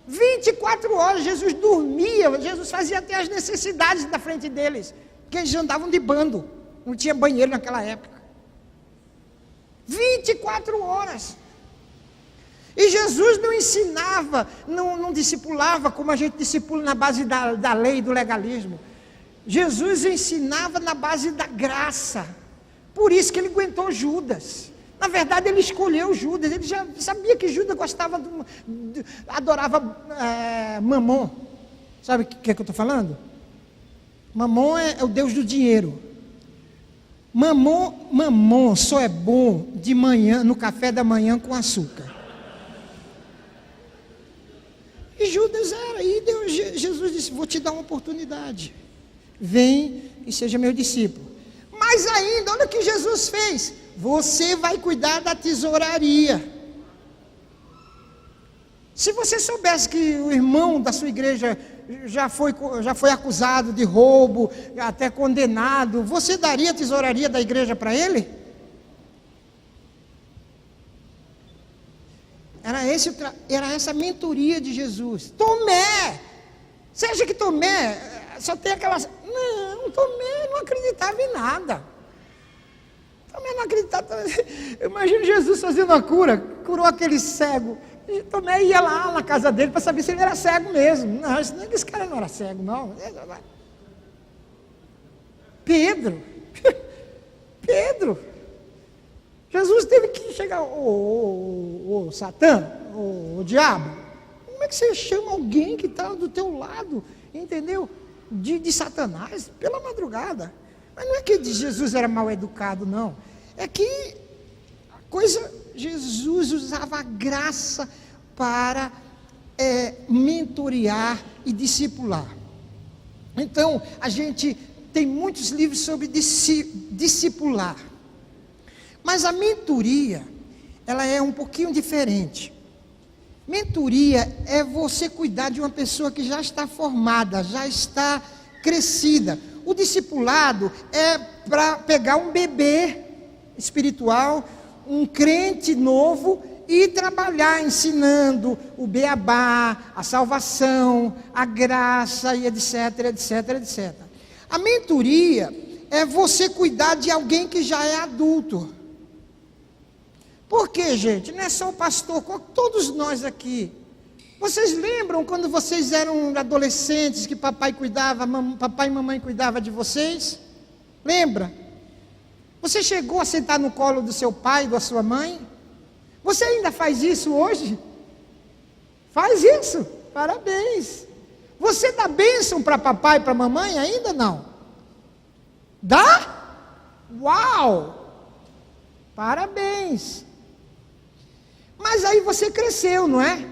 24 horas, Jesus dormia, Jesus fazia até as necessidades na frente deles, porque eles andavam de bando, não tinha banheiro naquela época. 24 horas. E Jesus não ensinava, não discipulava como a gente discipula na base da lei e do legalismo. Jesus ensinava na base da graça. Por isso que ele aguentou Judas. Na verdade, ele escolheu Judas. Ele já sabia que Judas gostava, adorava Mamon. Sabe o que eu estou falando? Mamon é o Deus do dinheiro. Mamon só é bom de manhã, no café da manhã com açúcar. E Judas era. E Jesus disse, vou te dar uma oportunidade. Vem e seja meu discípulo. Mas ainda, olha o que Jesus fez. Você vai cuidar da tesouraria. Se você soubesse que o irmão da sua igreja já foi acusado de roubo, até condenado, você daria a tesouraria da igreja para ele? Era essa a mentoria de Jesus. Tomé! Você acha que Tomé só tem aquelas... Não, Tomé não acreditava em nada. Tomé não acreditava. Eu imagino Jesus fazendo a cura, curou aquele cego. E Tomé ia lá na casa dele para saber se ele era cego mesmo. Não, esse cara não era cego, não. Pedro. Jesus teve que chegar, Satã, o diabo, é que você chama alguém que está do teu lado, entendeu? De Satanás, pela madrugada. Mas não é que Jesus era mal educado, não. É que Jesus usava a graça para mentorear e discipular. Então, a gente tem muitos livros sobre discipular. Mas a mentoria, ela é um pouquinho diferente. Mentoria é você cuidar de uma pessoa que já está formada, já está crescida. O discipulado é para pegar um bebê espiritual, um crente novo, e trabalhar ensinando o beabá, a salvação, a graça, e etc, etc, etc. A mentoria é você cuidar de alguém que já é adulto. Por quê, gente? Não é só o pastor, todos nós aqui. Vocês lembram quando vocês eram adolescentes que papai e mamãe cuidavam de vocês? Lembra? Você chegou a sentar no colo do seu pai, da sua mãe? Você ainda faz isso hoje? Faz isso? Parabéns. Você dá bênção para papai e para mamãe ainda não? Dá? Uau! Parabéns. Mas aí você cresceu, não é?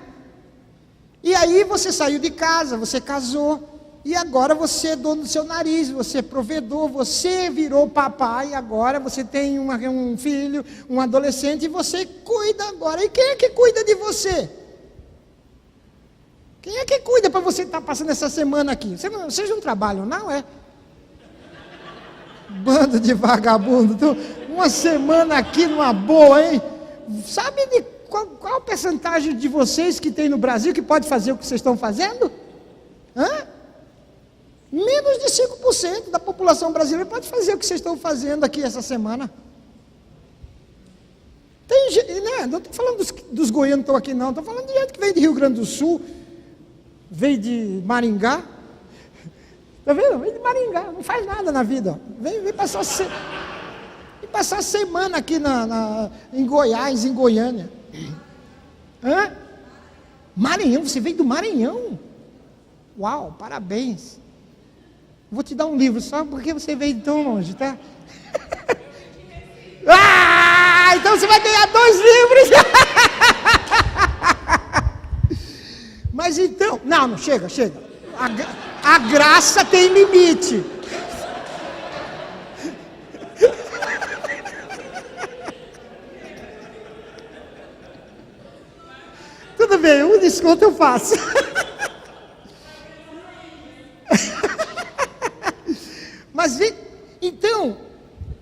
E aí você saiu de casa, você casou, e agora você é dono do seu nariz, você é provedor, você virou papai, agora você tem um filho, um adolescente, e você cuida agora. E quem é que cuida de você? Quem é que cuida para você estar passando essa semana aqui? Vocês não trabalham, não é? Bando de vagabundo, então, uma semana aqui numa boa, hein? Sabe qual a percentagem de vocês que tem no Brasil que pode fazer o que vocês estão fazendo? Menos de 5% da população brasileira pode fazer o que vocês estão fazendo aqui essa semana. Tem gente, né? Não estou falando dos goianos que estão aqui não, estou falando de gente que veio de Rio Grande do Sul, veio de Maringá. Está vendo? Veio de Maringá, não faz nada na vida. Vem passar a semana aqui em Goiás, em Goiânia. Maranhão, você veio do Maranhão? Uau, parabéns. Vou te dar um livro só porque você veio tão longe, tá? Então você vai ganhar 2 livros. Mas então, não, chega. A graça tem limite. Tudo bem, um desconto eu faço. Mas então,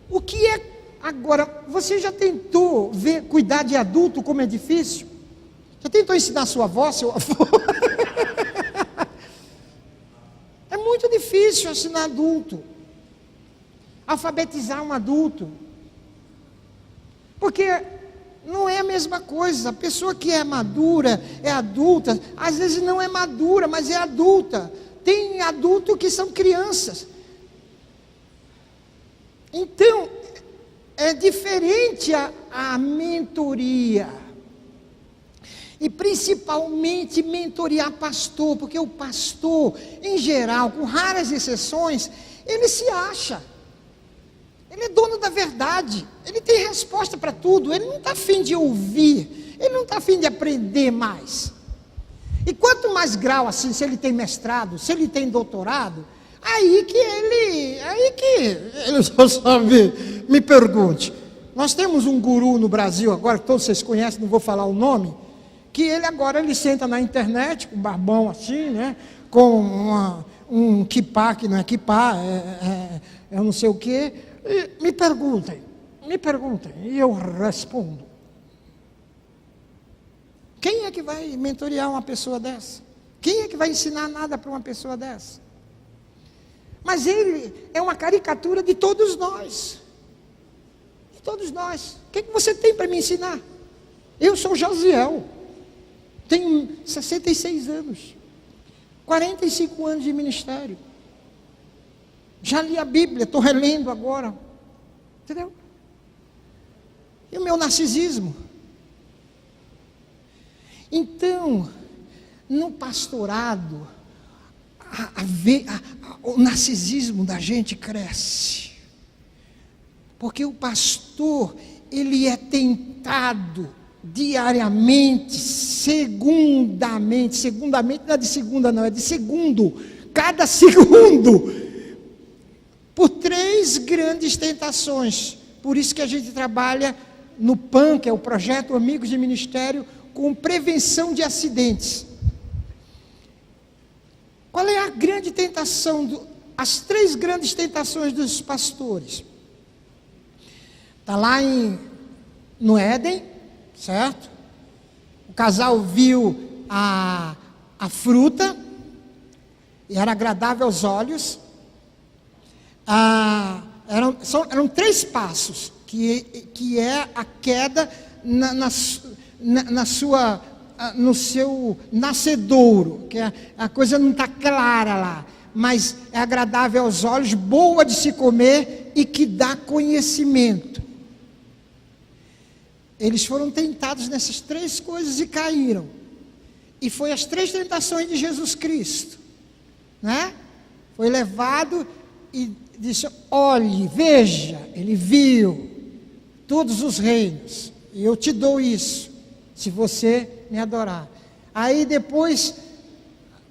o que é agora? Você já tentou cuidar de adulto como é difícil? Já tentou ensinar sua avó, seu avô? É muito difícil ensinar adulto, alfabetizar um adulto, porque não é a mesma coisa. A pessoa que é madura, é adulta, às vezes não é madura, mas é adulta. Tem adulto que são crianças. Então, é diferente a mentoria. E principalmente mentorear pastor, porque o pastor, em geral, com raras exceções, ele se acha. Ele é dono da verdade, ele tem resposta para tudo, ele não está afim de ouvir, ele não está afim de aprender mais. E quanto mais grau assim, se ele tem mestrado, se ele tem doutorado, aí que ele só sabe. Me pergunte, nós temos um guru no Brasil agora, que todos vocês conhecem, não vou falar o nome, que ele senta na internet, com um barbão assim, né, com um kippá, que não é kippá, é não sei o quê. E me perguntem, e eu respondo. Quem é que vai mentorear uma pessoa dessa? Quem é que vai ensinar nada para uma pessoa dessa? Mas ele é uma caricatura de todos nós. De todos nós. O que você tem para me ensinar? Eu sou Josiel. Tenho 66 anos. 45 anos de ministério. Já li a Bíblia, estou relendo agora. Entendeu? E o meu narcisismo. Então, no pastorado, o narcisismo da gente cresce. Porque o pastor, ele é tentado diariamente, segundamente não é de segunda não, é de segundo, cada segundo, por 3 grandes tentações. Por isso que a gente trabalha no PAN, que é o Projeto Amigos de Ministério, com prevenção de acidentes. Qual é a grande tentação, as 3 grandes tentações dos pastores? Está lá no Éden, certo? O casal viu a fruta, e era agradável aos olhos. Eram 3 passos, que é a queda no seu nascedouro, que a coisa não está clara lá, mas é agradável aos olhos, boa de se comer e que dá conhecimento. Eles foram tentados nessas 3 coisas e caíram. E foi as 3 tentações de Jesus Cristo, né? Foi levado e disse: olhe, veja. Ele viu todos os reinos, e eu te dou isso, se você me adorar. Aí depois,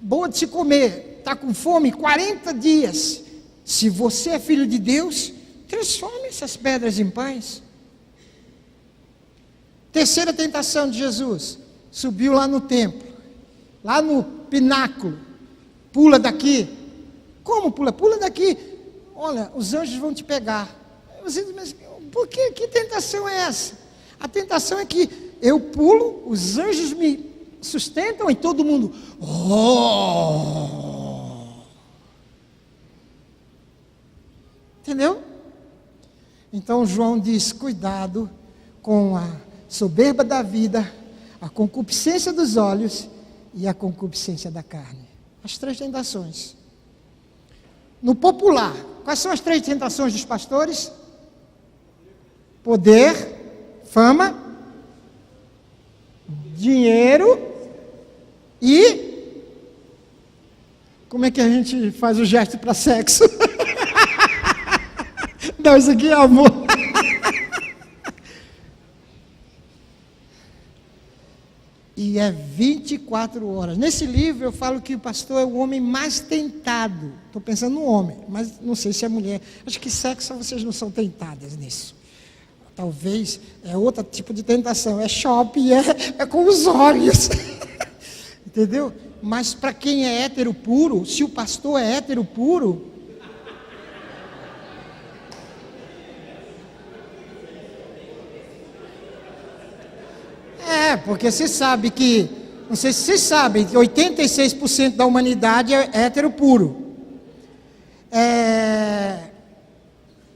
boa de se comer, está com fome, 40 dias. Se você é filho de Deus, transforme essas pedras em pães. Terceira tentação de Jesus, subiu lá no templo, lá no pináculo, pula daqui. Como pula? Pula daqui. Olha, os anjos vão te pegar. Você diz, mas por que? Que tentação é essa? A tentação é que eu pulo, os anjos me sustentam e todo mundo, oh! Entendeu? Então João diz, cuidado com a soberba da vida, a concupiscência dos olhos e a concupiscência da carne. As 3 tentações. No popular, quais são as 3 tentações dos pastores? Poder, fama, dinheiro e... Como é que a gente faz o gesto para sexo? Não, isso aqui é amor. E é 24 horas. Nesse livro eu falo que o pastor é o homem mais tentado. Estou pensando no homem, mas não sei se é mulher. Acho que sexo vocês não são tentadas nisso. Talvez é outro tipo de tentação. É shopping, é com os olhos. Entendeu? Mas para quem é hétero puro, se o pastor é hétero puro... porque você sabe que, não sei se vocês sabem, que 86% da humanidade é hétero puro.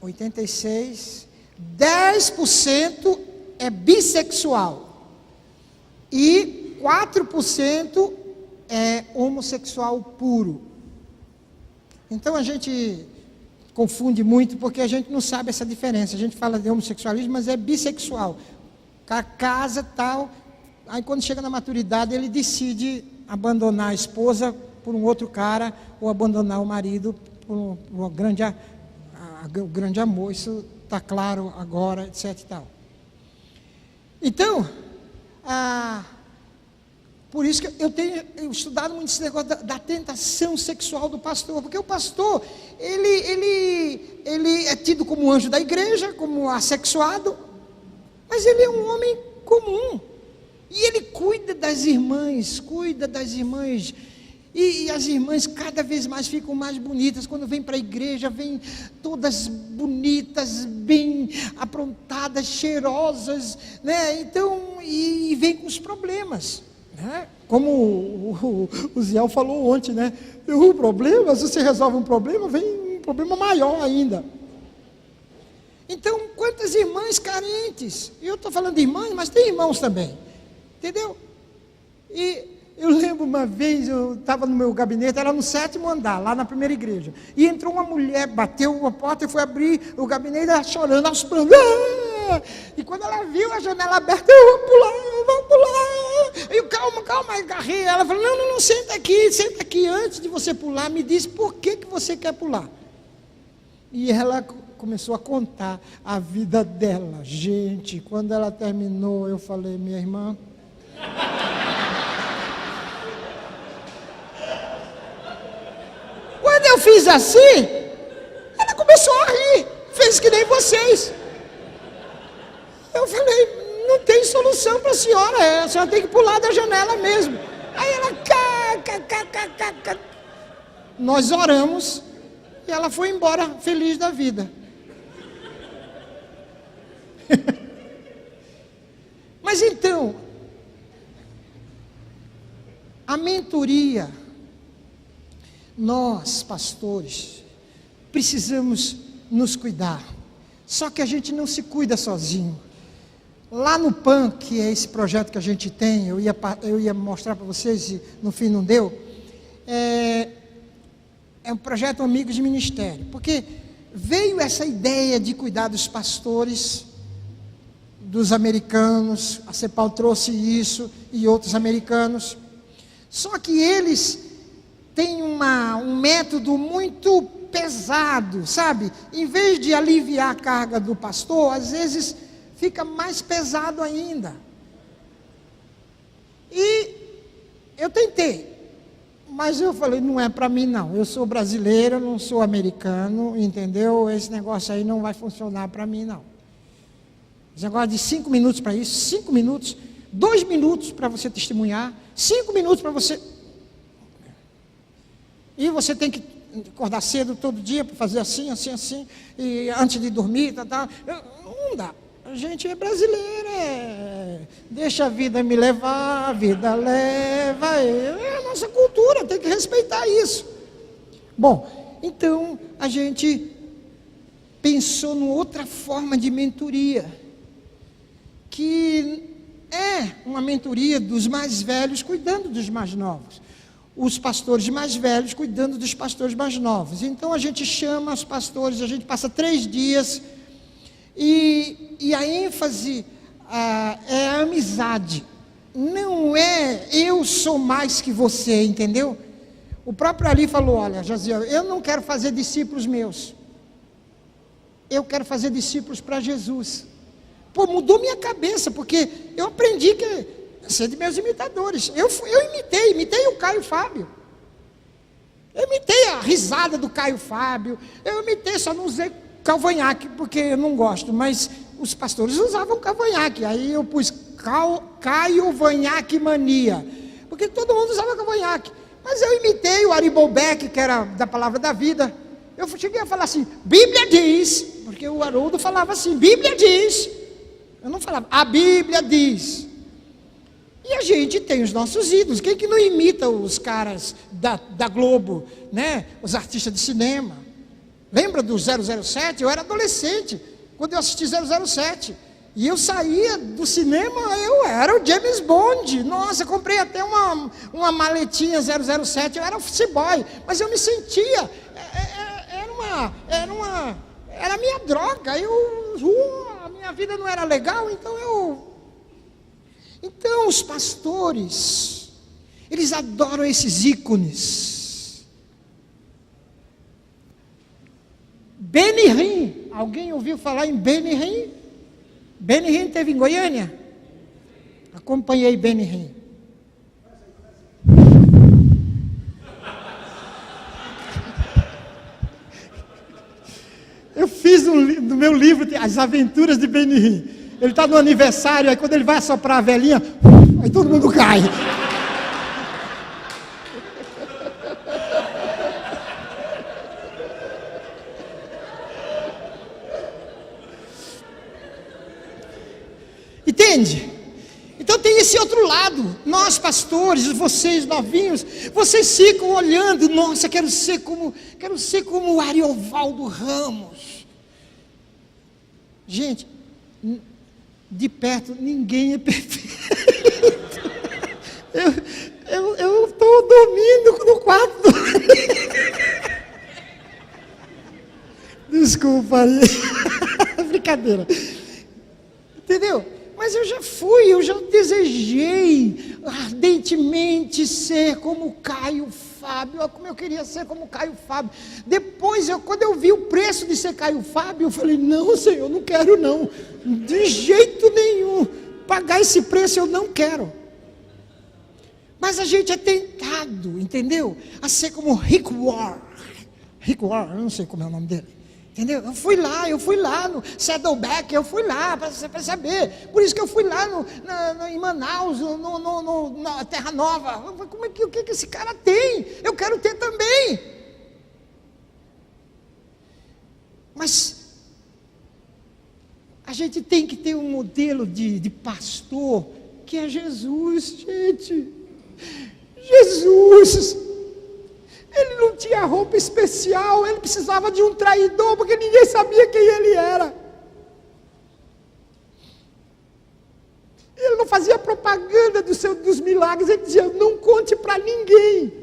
86, 10% é bissexual. E 4% é homossexual puro. Então a gente confunde muito porque a gente não sabe essa diferença. A gente fala de homossexualismo, mas é bissexual. Casa tal, aí quando chega na maturidade ele decide abandonar a esposa por um outro cara ou abandonar o marido por um grande amor. Isso está claro agora, etc e tal. Então, por isso que eu tenho estudado muito esse negócio da tentação sexual do pastor, porque o pastor ele é tido como anjo da igreja, como assexuado, mas ele é um homem comum, e ele cuida das irmãs, e as irmãs cada vez mais ficam mais bonitas, quando vêm para a igreja, vêm todas bonitas, bem aprontadas, cheirosas, né? Então, e vêm com os problemas, né? Como o Ziel falou ontem, né? O problema, se você resolve um problema, vem um problema maior ainda. Então, quantas irmãs carentes? Eu estou falando de irmãs, mas tem irmãos também. Entendeu? E eu lembro uma vez, eu estava no meu gabinete, era no 7º andar, lá na primeira igreja. E entrou uma mulher, bateu a porta e foi abrir o gabinete, ela chorando, aos planos. E quando ela viu a janela aberta, eu vou pular. eu, calma, agarrei ela, falei, não, senta aqui, antes de você pular, me diz por que você quer pular. E ela começou a contar a vida dela. Gente, quando ela terminou, eu falei, minha irmã... Quando eu fiz assim, ela começou a rir, fez que nem vocês. Eu falei, não tem solução para a senhora tem que pular da janela mesmo. Aí ela, nós oramos e ela foi embora feliz da vida. Mas então, a mentoria, nós, pastores, precisamos nos cuidar. Só que a gente não se cuida sozinho. Lá no PAN, que é esse projeto que a gente tem, eu ia mostrar para vocês, e no fim não deu, é um projeto Amigos de Ministério, porque veio essa ideia de cuidar dos pastores, dos americanos, a CEPAL trouxe isso, e outros americanos, só que eles têm um método muito pesado, sabe? Em vez de aliviar a carga do pastor, às vezes fica mais pesado ainda. E eu tentei, mas eu falei, não é para mim não, eu sou brasileiro, não sou americano, entendeu? Esse negócio aí não vai funcionar para mim não. Esse negócio de 5 minutos para isso, 5 minutos, 2 minutos para você testemunhar, 5 minutos para você... E você tem que acordar cedo todo dia para fazer assim, e antes de dormir, tal. Não dá. A gente é brasileiro, deixa a vida me levar, a vida leva, é a nossa cultura, tem que respeitar isso. Bom, então a gente pensou numa outra forma de mentoria, que é uma mentoria dos mais velhos cuidando dos mais novos, os pastores mais velhos cuidando dos pastores mais novos. Então a gente chama os pastores, a gente passa 3 dias, e a ênfase é a amizade, não é eu sou mais que você, entendeu? O próprio Ali falou, olha, Jaziel, eu não quero fazer discípulos meus, eu quero fazer discípulos para Jesus. Pô, mudou minha cabeça, porque eu aprendi que ser de meus imitadores. Eu imitei o Caio Fábio, eu imitei a risada do Caio Fábio, eu imitei, só não usei cavanhaque, porque eu não gosto, mas os pastores usavam cavanhaque, aí eu pus Caio Vanhaque Mania, porque todo mundo usava cavanhaque, mas eu imitei o Ari Bolbeck, que era da Palavra da Vida, eu cheguei a falar assim, Bíblia diz, porque o Haroldo falava assim, Bíblia diz, eu não falava, a Bíblia diz, e a gente tem os nossos ídolos, quem que não imita os caras da Globo, né, os artistas de cinema? Lembra do 007? Eu era adolescente quando eu assisti 007. E eu saía do cinema, eu era o James Bond. Nossa, eu comprei até uma maletinha 007, eu era office boy. Mas eu me sentia, era a minha droga. A minha vida não era legal, Então os pastores, eles adoram esses ícones. Benihim, alguém ouviu falar em Benihim? Benihim teve em Goiânia? Acompanhei Benihim. Eu fiz no meu livro As Aventuras de Benihim. Ele está no aniversário, aí quando ele vai assoprar a velhinha, aí todo mundo cai. Entende? Então tem esse outro lado. Nós pastores, vocês novinhos, vocês ficam olhando, nossa, quero ser como o Ariovaldo Ramos. Gente, de perto ninguém é perfeito. Eu estou dormindo no quarto. Desculpa aí. Brincadeira. Entendeu? Mas eu já desejei. tente ser como Caio Fábio. Olha como eu queria ser como Caio Fábio. Depois, quando eu vi o preço de ser Caio Fábio, eu falei, não, Senhor, não quero não. De jeito nenhum. Pagar esse preço eu não quero. Mas a gente é tentado, entendeu? A ser como Rick Warren. Rick Warren, eu não sei como é o nome dele. Entendeu? Eu fui lá no Saddleback, eu fui lá para saber. Por isso que eu fui lá em Manaus, na Terra Nova. Como é que, o que esse cara tem? Eu quero ter também. Mas a gente tem que ter um modelo de pastor, que é Jesus, gente. Jesus. Ele não tinha roupa especial, ele precisava de um traidor, porque ninguém sabia quem ele era. Ele não fazia propaganda dos milagres, ele dizia, não conte para ninguém.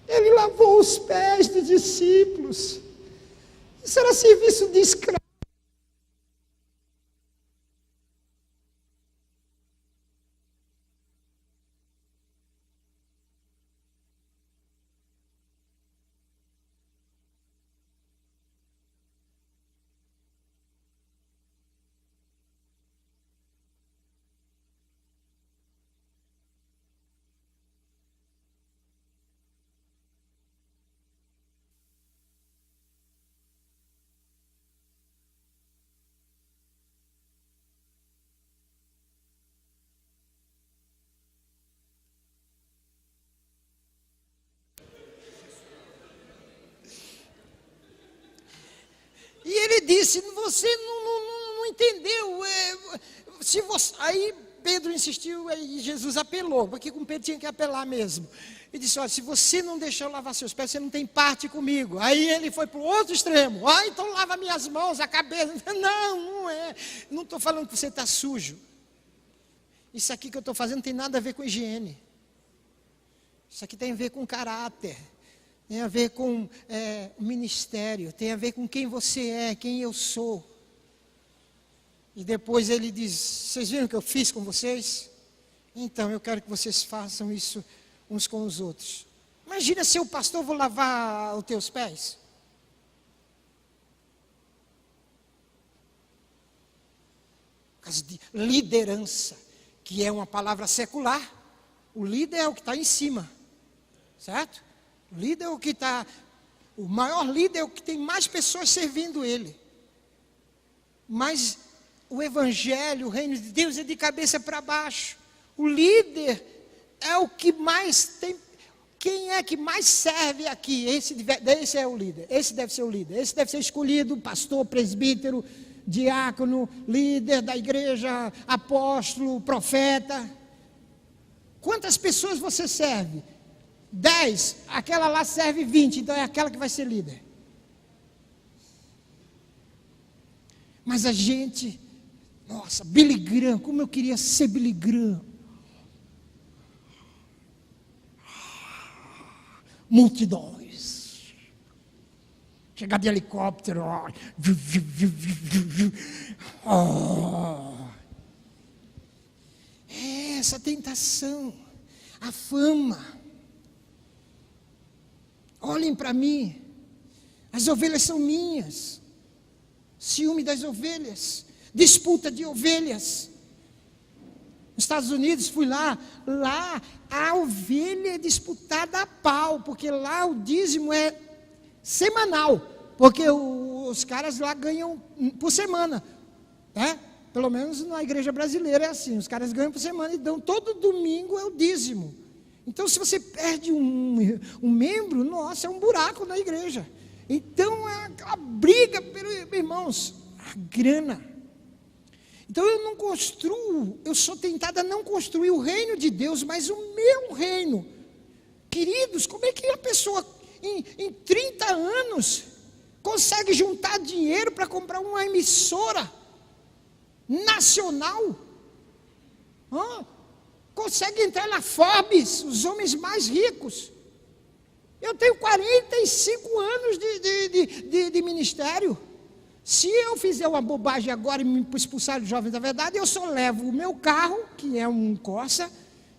Ele lavou os pés dos discípulos. Isso era serviço de escravo. E ele disse, você não entendeu. Se você... Aí Pedro insistiu, aí Jesus apelou, porque com Pedro tinha que apelar mesmo. E disse, olha, se você não deixar eu lavar seus pés, você não tem parte comigo. Aí ele foi para o outro extremo. Então lava minhas mãos, a cabeça. Não é. Não estou falando que você está sujo. Isso aqui que eu estou fazendo não tem nada a ver com higiene. Isso aqui tem a ver com caráter. Tem a ver com o ministério, tem a ver com quem você é, quem eu sou. E depois ele diz, vocês viram o que eu fiz com vocês? Então eu quero que vocês façam isso uns com os outros. Imagina se eu, pastor, vou lavar os teus pés. Por causa de liderança, que é uma palavra secular. O líder é o que está em cima, certo? O líder é o que está, o maior líder é o que tem mais pessoas servindo ele. Mas o evangelho, o reino de Deus é de cabeça para baixo. O líder é o que mais tem. Quem é que mais serve aqui? Esse é o líder, esse deve ser o líder. Esse deve ser escolhido, pastor, presbítero, diácono, líder da igreja, apóstolo, profeta. Quantas pessoas você serve? 10, aquela lá serve 20, então é aquela que vai ser líder. Mas a gente, nossa, Billy Graham, como eu queria ser Billy Graham. Multidões. Chegar de helicóptero. Essa tentação, a fama. Olhem para mim, as ovelhas são minhas, ciúme das ovelhas, disputa de ovelhas. Nos Estados Unidos fui lá a ovelha é disputada a pau, porque lá o dízimo é semanal, porque os caras lá ganham por semana, né? Pelo menos na igreja brasileira é assim, os caras ganham por semana e dão, todo domingo é o dízimo. Então, se você perde um membro, nossa, é um buraco na igreja. Então, é aquela briga, irmãos, a grana. Então, eu sou tentada a não construir o reino de Deus, mas o meu reino. Queridos, como é que a pessoa, em 30 anos, consegue juntar dinheiro para comprar uma emissora nacional? Consegue entrar na Forbes, os homens mais ricos. Eu tenho 45 anos de ministério. Se eu fizer uma bobagem agora e me expulsar dos Jovens da Verdade, eu só levo o meu carro, que é um Corsa,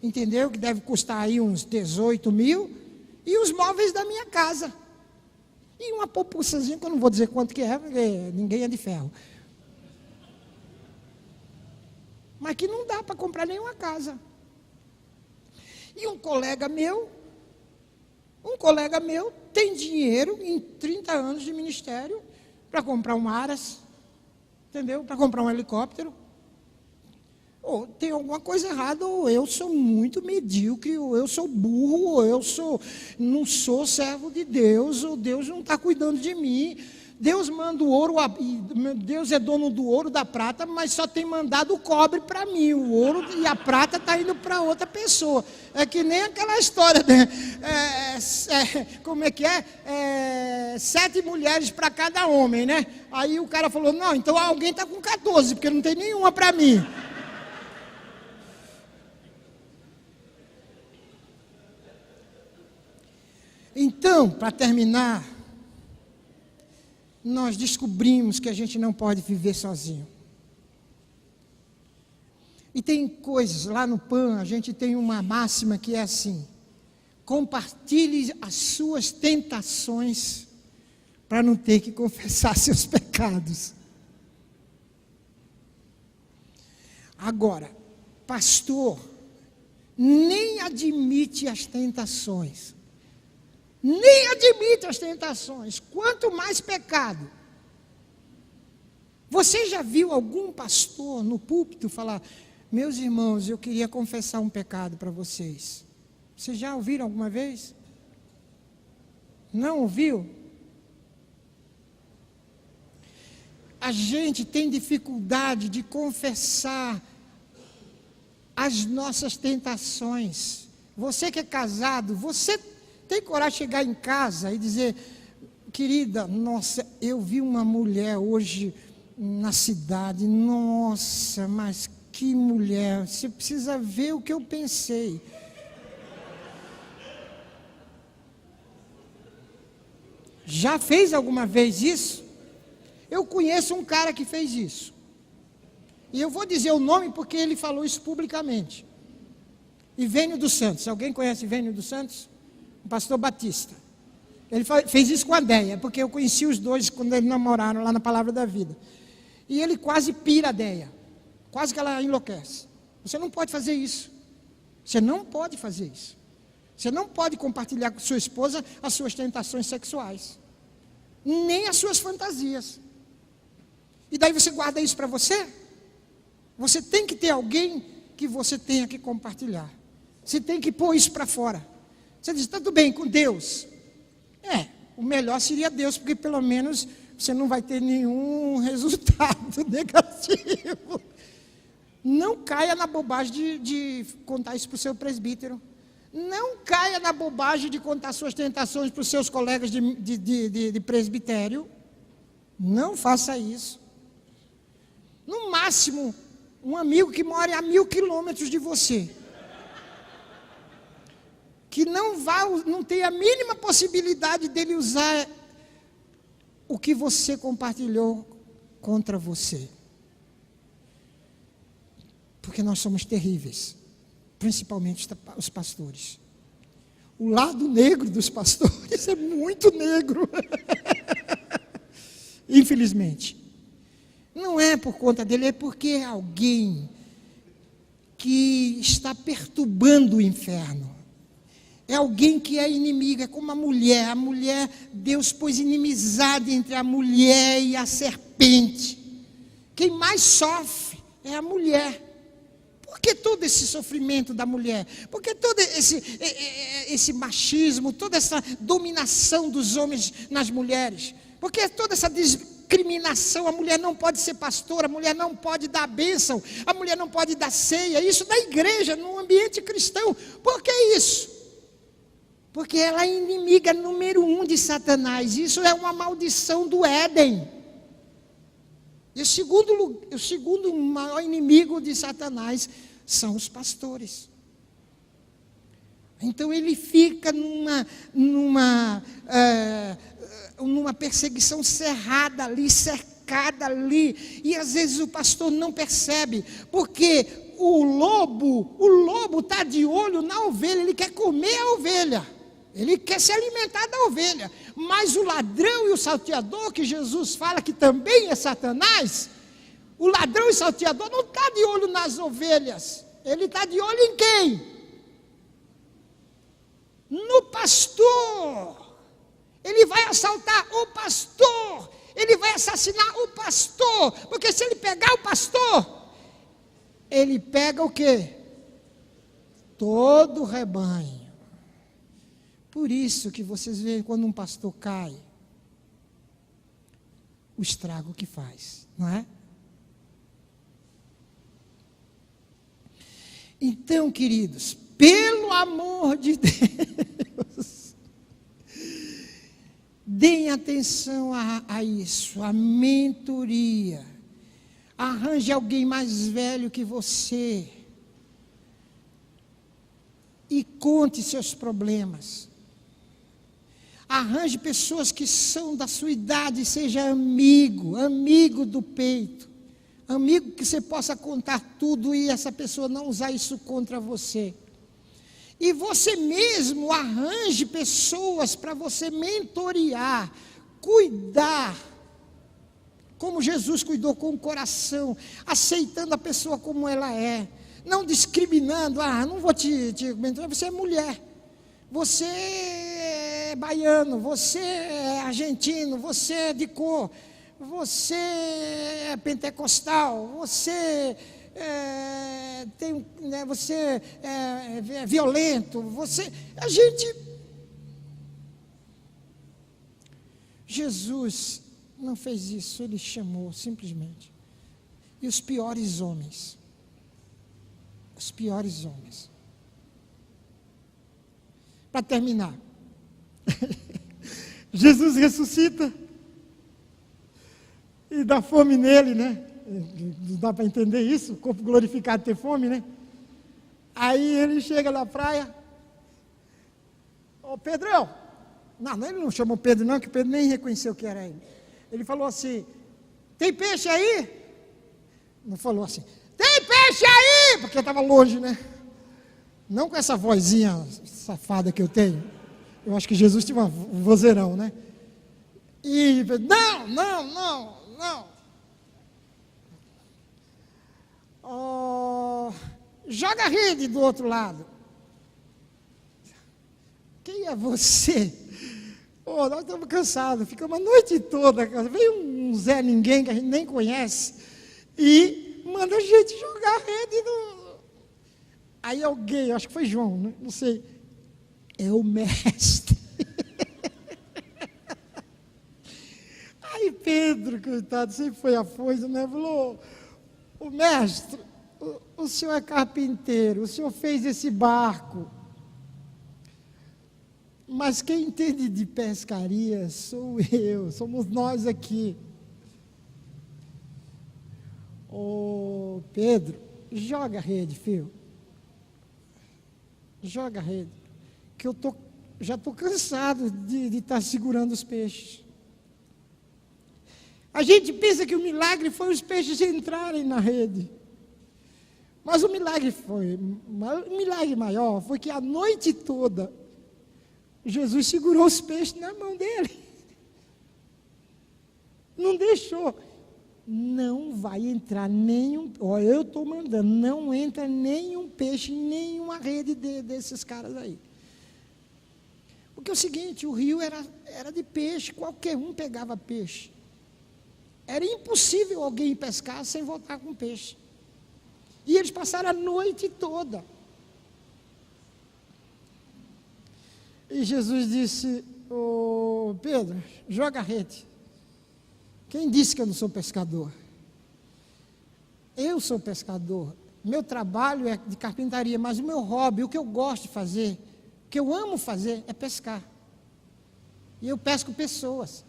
entendeu? Que deve custar aí uns 18 mil, e os móveis da minha casa. E uma poupançazinha, que eu não vou dizer quanto que é, porque ninguém é de ferro. Mas que não dá para comprar nenhuma casa. E um colega meu tem dinheiro em 30 anos de ministério para comprar um Aras, entendeu? Para comprar um helicóptero. Ou tem alguma coisa errada, ou eu sou muito medíocre, ou eu sou burro, ou não sou servo de Deus, ou Deus não está cuidando de mim. Deus manda o ouro, Deus é dono do ouro, da prata, mas só tem mandado o cobre para mim. O ouro e a prata está indo para outra pessoa. É que nem aquela história, né? Como é que é? 7 mulheres para cada homem, né? Aí o cara falou, não, então alguém está com 14, porque não tem nenhuma para mim. Então, para terminar, nós descobrimos que a gente não pode viver sozinho. E tem coisas, lá no PAN, a gente tem uma máxima que é assim: compartilhe as suas tentações para não ter que confessar seus pecados. Agora, pastor nem admite as tentações. Nem admite as tentações, quanto mais pecado. Você já viu algum pastor no púlpito falar, meus irmãos, eu queria confessar um pecado para vocês? Vocês já ouviram alguma vez? Não ouviu? A gente tem dificuldade de confessar as nossas tentações. Você que é casado, você tem coragem de chegar em casa e dizer, querida, nossa, eu vi uma mulher hoje na cidade, nossa, mas que mulher, você precisa ver o que eu pensei. Já fez alguma vez isso? Eu conheço um cara que fez isso. E eu vou dizer o nome porque ele falou isso publicamente. Ivênio dos Santos. Alguém conhece Ivênio dos Santos? Um pastor batista. Ele fez isso com a Deia, porque eu conheci os dois quando eles namoraram lá na Palavra da Vida. E ele quase pira a Deia. Quase que ela enlouquece. Você não pode fazer isso. Você não pode fazer isso. Você não pode compartilhar com sua esposa as suas tentações sexuais. Nem as suas fantasias. E daí você guarda isso para você? Você tem que ter alguém que você tenha que compartilhar. Você tem que pôr isso para fora. Você diz, tudo bem, com Deus. O melhor seria Deus, porque pelo menos você não vai ter nenhum resultado negativo. Não caia na bobagem de contar isso para o seu presbítero. Não caia na bobagem de contar suas tentações para os seus colegas de presbitério. Não faça isso. No máximo, um amigo que mora a 1000 quilômetros de você, que não tem a mínima possibilidade dele usar o que você compartilhou contra você. Porque nós somos terríveis, principalmente os pastores. O lado negro dos pastores é muito negro. Infelizmente. Não é por conta dele, é porque é alguém que está perturbando o inferno. É alguém que é inimigo, é como a mulher, Deus pôs inimizade entre a mulher e a serpente. Quem mais sofre é a mulher. Por que todo esse sofrimento da mulher? Por que todo esse machismo, toda essa dominação dos homens nas mulheres? Por que toda essa discriminação? A mulher não pode ser pastora, a mulher não pode dar bênção, a mulher não pode dar ceia, isso na igreja, no ambiente cristão. Por que isso? Porque ela é inimiga número 1 de Satanás. Isso é uma maldição do Éden. E o segundo maior inimigo de Satanás são os pastores. Então ele fica numa perseguição cerrada ali, cercada escada ali, e às vezes o pastor não percebe, porque o lobo está de olho na ovelha, ele quer comer a ovelha, ele quer se alimentar da ovelha, mas o ladrão e o salteador, que Jesus fala que também é Satanás, o ladrão e o salteador não está de olho nas ovelhas, ele está de olho em quem? No pastor. Ele vai assaltar o pastor, ele vai assassinar o pastor, porque se ele pegar o pastor, ele pega o quê? Todo o rebanho. Por isso que vocês veem quando um pastor cai, o estrago que faz, não é? Então, queridos, pelo amor de Deus, deem atenção a isso, a mentoria. Arranje alguém mais velho que você e conte seus problemas. Arranje pessoas que são da sua idade, seja amigo do peito, amigo que você possa contar tudo e essa pessoa não usar isso contra você. E você mesmo arranje pessoas para você mentorear, cuidar, como Jesus cuidou com o coração, aceitando a pessoa como ela é, não discriminando, não vou te mentorear, você é mulher, você é baiano, você é argentino, você é de cor, você é pentecostal, você você é violento, Jesus não fez isso, ele chamou simplesmente, e os piores homens, para terminar, Jesus ressuscita, e dá fome nele, né? Não dá para entender isso, o corpo glorificado ter fome, né? Aí ele chega na praia, ô Pedrão, não, ele não chamou Pedro não, que Pedro nem reconheceu que era ele. Ele falou assim, tem peixe aí? Não falou assim, tem peixe aí? Porque estava longe, né? Não com essa vozinha safada que eu tenho. Eu acho que Jesus tinha um vozeirão, né? E não. Joga a rede do outro lado. Quem é você? Nós estamos cansados, ficamos a noite toda. Veio um Zé Ninguém que a gente nem conhece e manda a gente jogar a rede do... Aí alguém, acho que foi João, né? Não sei, é o mestre. Aí Pedro, coitado, sempre foi afoito, né? Falou, o mestre, o senhor é carpinteiro, o senhor fez esse barco, mas quem entende de pescaria sou eu, somos nós aqui. Ô Pedro, joga a rede, filho. Joga a rede, que eu já estou cansado de estar segurando os peixes. A gente pensa que o milagre foi os peixes entrarem na rede. Mas o milagre maior foi que a noite toda, Jesus segurou os peixes na mão dele. Não deixou. Não vai entrar nenhum, eu estou mandando, não entra nenhum peixe, nenhuma rede desses caras aí. Porque é o seguinte, o rio era de peixe, qualquer um pegava peixe. Era impossível alguém pescar sem voltar com peixe. E eles passaram a noite toda. E Jesus disse, Pedro, joga a rede. Quem disse que eu não sou pescador? Eu sou pescador. Meu trabalho é de carpintaria, mas o meu hobby, o que eu gosto de fazer, o que eu amo fazer é pescar. E eu pesco pessoas.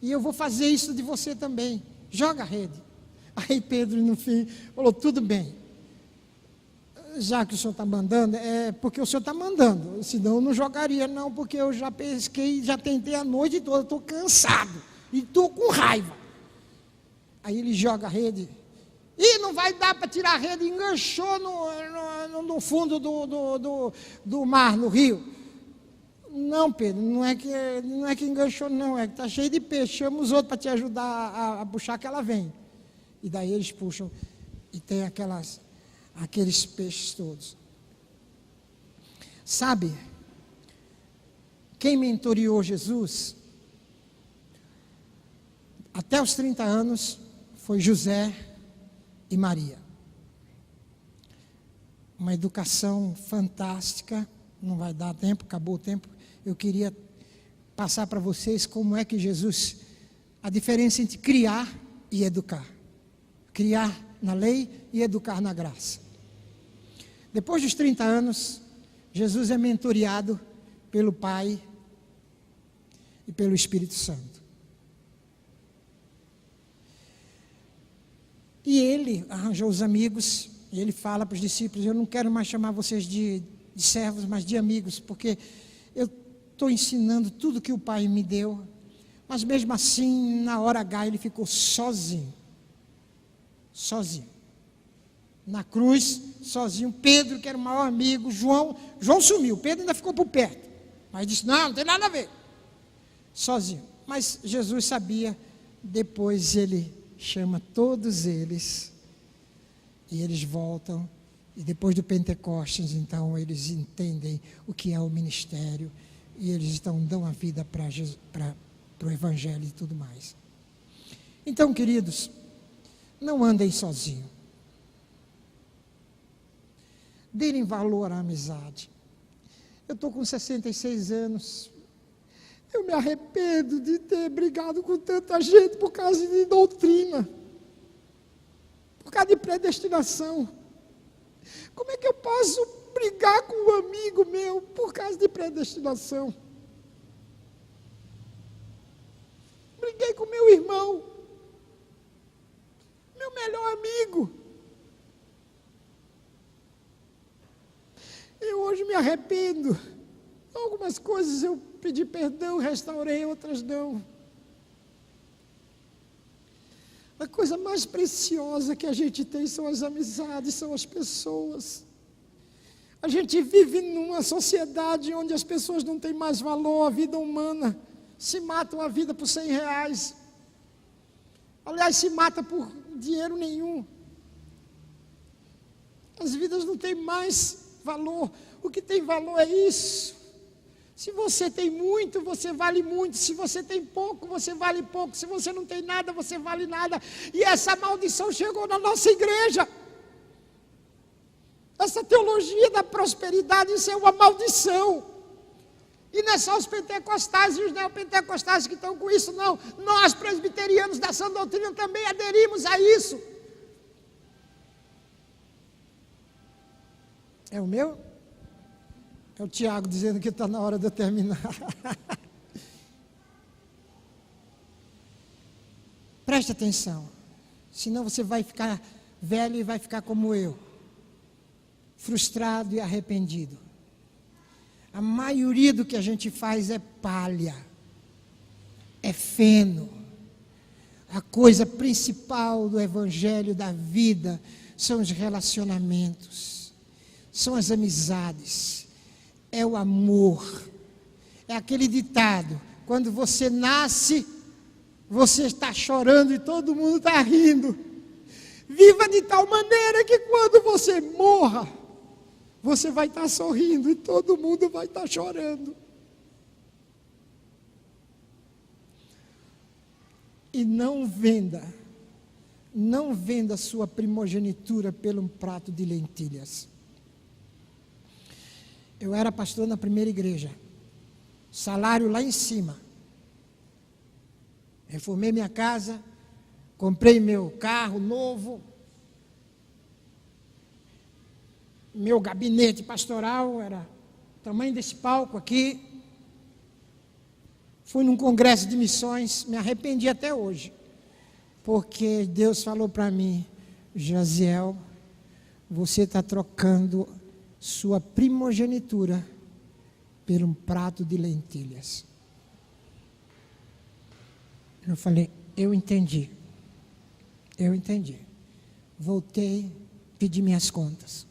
E eu vou fazer isso de você também. Joga a rede. Aí Pedro, no fim, falou, tudo bem. Já que o senhor está mandando, é porque o senhor está mandando. Senão eu não jogaria não, porque eu já pesquei, já tentei a noite toda, estou cansado. E estou com raiva. Aí ele joga a rede. E não vai dar para tirar a rede, enganchou no fundo do mar, no rio. Não, Pedro, não é que enganchou, não, é que está cheio de peixe. Chama os outros para te ajudar a puxar que ela vem. E daí eles puxam e tem aqueles peixes todos. Sabe, quem mentoreou Jesus até os 30 anos foi José e Maria. Uma educação fantástica, não vai dar tempo, acabou o tempo. Eu queria passar para vocês como é que Jesus, a diferença entre criar e educar. Criar na lei e educar na graça. Depois dos 30 anos, Jesus é mentoreado pelo Pai e pelo Espírito Santo. E ele arranjou os amigos, e ele fala para os discípulos: eu não quero mais chamar vocês de servos, mas de amigos, porque eu estou ensinando tudo que o Pai me deu, mas mesmo assim, na hora H, ele ficou sozinho. Sozinho. Na cruz, sozinho. Pedro, que era o maior amigo, João sumiu, Pedro ainda ficou por perto, mas disse: não tem nada a ver. Sozinho. Mas Jesus sabia, depois ele chama todos eles, e eles voltam, e depois do Pentecostes, então, eles entendem o que é o ministério, e eles então dão a vida para o Evangelho e tudo mais. Então, queridos, não andem sozinhos. Deem valor à amizade. Eu estou com 66 anos, eu me arrependo de ter brigado com tanta gente por causa de doutrina, por causa de predestinação. Como é que eu posso brigar com um amigo meu por causa de predestinação? Briguei com meu irmão, meu melhor amigo. Eu hoje me arrependo. Algumas coisas eu pedi perdão, restaurei, outras não. A coisa mais preciosa que a gente tem são as amizades, são as pessoas. A gente vive numa sociedade onde as pessoas não têm mais valor, a vida humana. Se matam a vida por R$100. Aliás, se mata por dinheiro nenhum. As vidas não têm mais valor. O que tem valor é isso. Se você tem muito, você vale muito. Se você tem pouco, você vale pouco. Se você não tem nada, você vale nada. E essa maldição chegou na nossa igreja. Essa teologia da prosperidade, isso é uma maldição. E não é só os pentecostais e os neopentecostais que estão com isso, não. Nós, presbiterianos da sã doutrina, também aderimos a isso. É o meu? É o Tiago dizendo que está na hora de eu terminar. Preste atenção. Senão você vai ficar velho e vai ficar como eu. Frustrado e arrependido. A maioria do que a gente faz é palha. É feno. A coisa principal do evangelho da vida são os relacionamentos. São as amizades. É o amor. É aquele ditado: quando você nasce, você está chorando e todo mundo está rindo. Viva de tal maneira que quando você morra, você vai estar sorrindo e todo mundo vai estar chorando. E não venda sua primogenitura por um prato de lentilhas. Eu era pastor na primeira igreja, salário lá em cima. Reformei minha casa, comprei meu carro novo, meu gabinete pastoral era o tamanho desse palco aqui. Fui num congresso de missões, me arrependi até hoje, porque Deus falou para mim: Jaziel, você está trocando sua primogenitura por um prato de lentilhas. Eu falei: eu entendi. Eu entendi. Voltei, pedi minhas contas.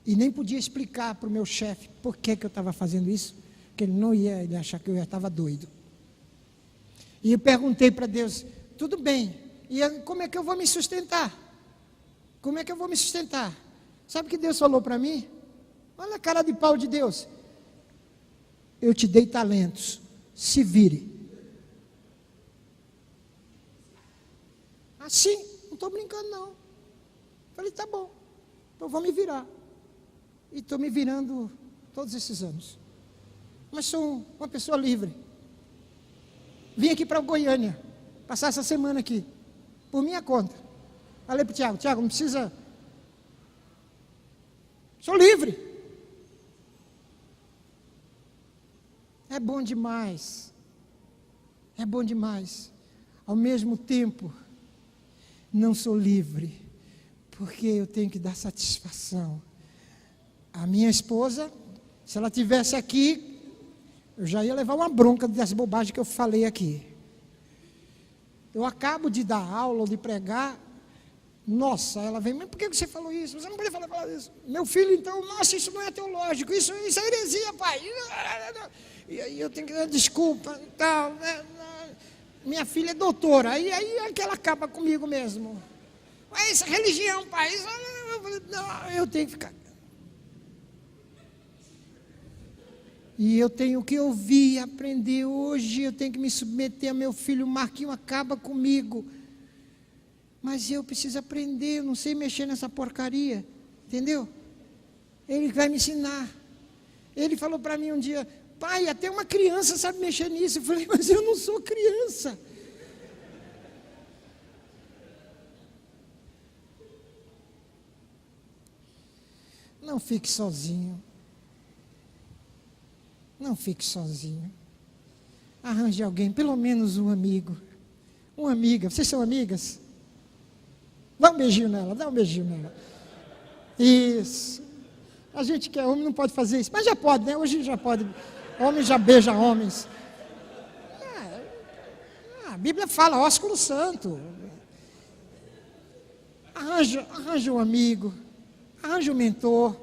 E nem podia explicar para o meu chefe por que eu estava fazendo isso, porque ele não ia, ele ia achar que eu já estava doido. E eu perguntei para Deus, tudo bem, e como é que eu vou me sustentar? Como é que eu vou me sustentar? Sabe o que Deus falou para mim? Olha a cara de pau de Deus. Eu te dei talentos, se vire. Assim, não estou brincando não. Falei, tá bom, então vou me virar. E estou me virando todos esses anos. Mas sou uma pessoa livre. Vim aqui para Goiânia, passar essa semana aqui, por minha conta. Falei para o Tiago, não precisa... Sou livre. É bom demais. É bom demais. Ao mesmo tempo, não sou livre, porque eu tenho que dar satisfação. A minha esposa, se ela estivesse aqui, eu já ia levar uma bronca das bobagens que eu falei aqui. Eu acabo de dar aula ou de pregar, nossa, ela vem, mas por que você falou isso? Você não podia falar isso. Meu filho, então, nossa, isso não é teológico, isso é heresia, pai. E aí eu tenho que dar desculpa e tal. Minha filha é doutora, aí é que ela acaba comigo mesmo. Mas isso é religião, pai. Isso, eu tenho que ficar. E eu tenho que ouvir, aprender. Hoje eu tenho que me submeter a meu filho. Marquinho acaba comigo. Mas eu preciso aprender, eu não sei mexer nessa porcaria. Entendeu? Ele vai me ensinar. Ele falou para mim um dia, pai, até uma criança sabe mexer nisso. Eu falei, mas eu não sou criança. Não fique sozinho. Não fique sozinho. Arranje alguém, pelo menos um amigo. Uma amiga. Vocês são amigas? Dá um beijinho nela, dá um beijinho nela. Isso. A gente que é homem não pode fazer isso, mas já pode, né? Hoje já pode. Homem já beija homens. A Bíblia fala, ósculo santo. Arranja um amigo. Arranja um mentor.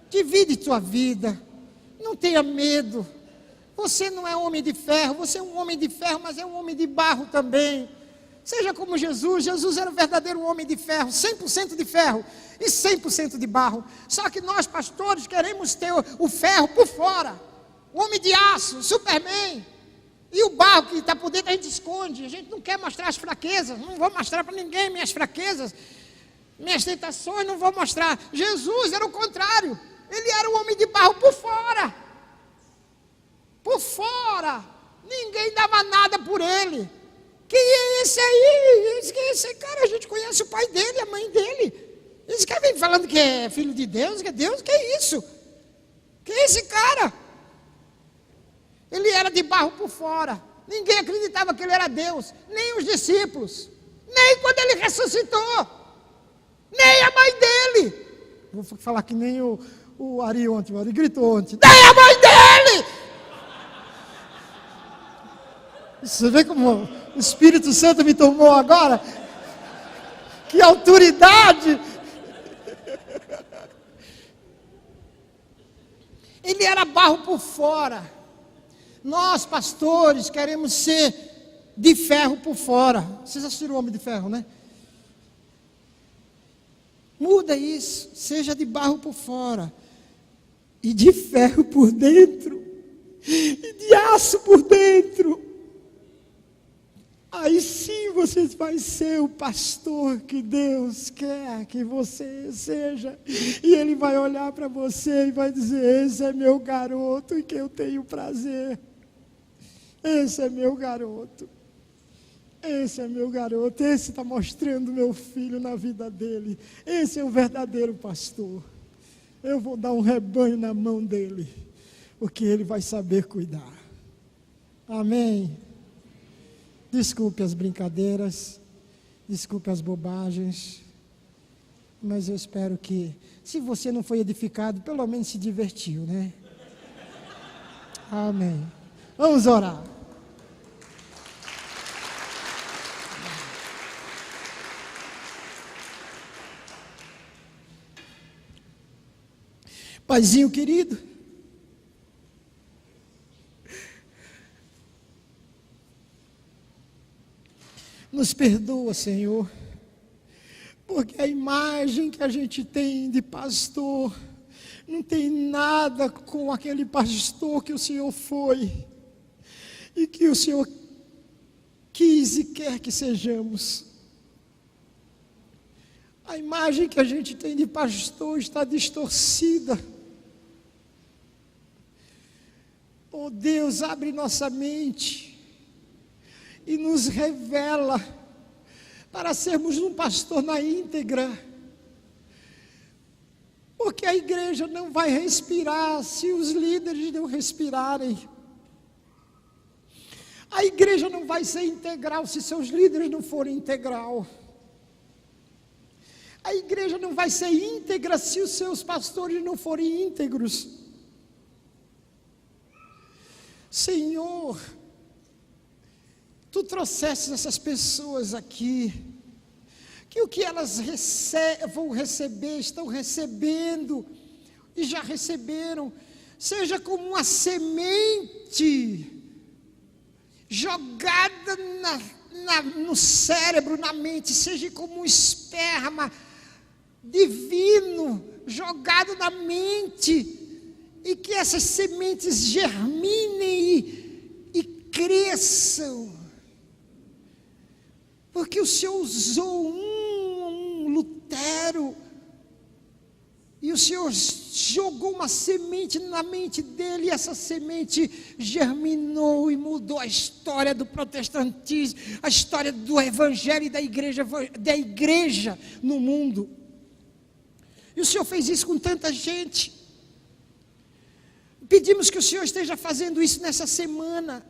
Divide tua vida. Não tenha medo. Você não é homem de ferro, você é um homem de ferro, mas é um homem de barro também. Seja como Jesus. Jesus era o verdadeiro homem de ferro, 100% de ferro e 100% de barro. Só que nós, pastores, queremos ter o ferro por fora. O homem de aço, Superman. E o barro que está por dentro a gente esconde. A gente não quer mostrar as fraquezas. Não vou mostrar para ninguém minhas fraquezas. Minhas tentações não vou mostrar. Jesus era o contrário. Ele era um homem de barro por fora. Por fora. Ninguém dava nada por ele. Quem é esse aí? Quem é esse cara? A gente conhece o pai dele, a mãe dele. Esse cara vem falando que é filho de Deus, que é Deus. Que é isso? Quem é esse cara? Ele era de barro por fora. Ninguém acreditava que ele era Deus. Nem os discípulos. Nem quando ele ressuscitou. Nem a mãe dele. Vou falar que nem o Ari ontem. O Ari gritou ontem. Nem a mãe dele! Você vê como o Espírito Santo me tomou agora? Que autoridade! Ele era barro por fora. Nós, pastores, queremos ser de ferro por fora. Vocês assistiram o Homem de Ferro, né? Muda isso. Seja de barro por fora. E de ferro por dentro. E de aço por dentro. Aí sim você vai ser o pastor que Deus quer que você seja. E Ele vai olhar para você e vai dizer, esse é meu garoto em que eu tenho prazer. Esse é meu garoto. Esse é meu garoto. Esse está mostrando meu filho na vida dele. Esse é o verdadeiro pastor. Eu vou dar um rebanho na mão dele. Porque ele vai saber cuidar. Amém. Desculpe as brincadeiras, desculpe as bobagens, mas eu espero que, se você não foi edificado, pelo menos se divertiu, né? Amém. Vamos orar. Paizinho querido, nos perdoa, Senhor, porque a imagem que a gente tem de pastor não tem nada com aquele pastor que o Senhor foi e que o Senhor quis e quer que sejamos. A imagem que a gente tem de pastor está distorcida. Oh Deus, abre nossa mente e nos revela para sermos um pastor na íntegra, porque a igreja não vai respirar se os líderes não respirarem. A igreja não vai ser integral se seus líderes não forem integral. A igreja não vai ser íntegra se os seus pastores não forem íntegros. Senhor, Tu trouxeste essas pessoas aqui, que o que elas vão receber, estão recebendo, e já receberam, seja como uma semente, jogada no cérebro, na mente, seja como um esperma divino, jogado na mente, e que essas sementes germinem e cresçam, porque o Senhor usou um Lutero, e o Senhor jogou uma semente na mente dele, e essa semente germinou e mudou a história do protestantismo, a história do evangelho e da igreja no mundo. E o Senhor fez isso com tanta gente. Pedimos que o Senhor esteja fazendo isso nessa semana.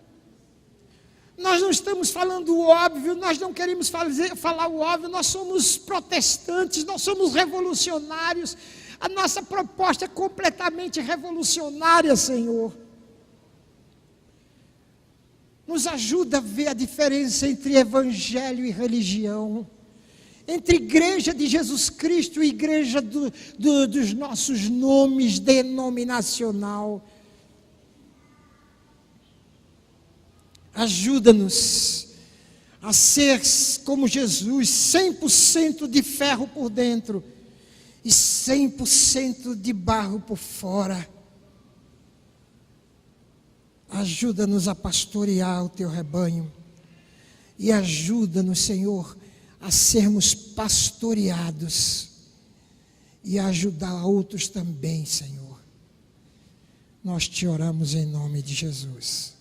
Nós não estamos falando o óbvio, nós não queremos falar o óbvio, nós somos protestantes, nós somos revolucionários. A nossa proposta é completamente revolucionária, Senhor. Nos ajuda a ver a diferença entre evangelho e religião, entre igreja de Jesus Cristo e igreja dos nossos nomes denominacional. Ajuda-nos a ser como Jesus, 100% de ferro por dentro e 100% de barro por fora. Ajuda-nos a pastorear o Teu rebanho e ajuda-nos, Senhor, a sermos pastoreados e a ajudar outros também, Senhor. Nós Te oramos em nome de Jesus.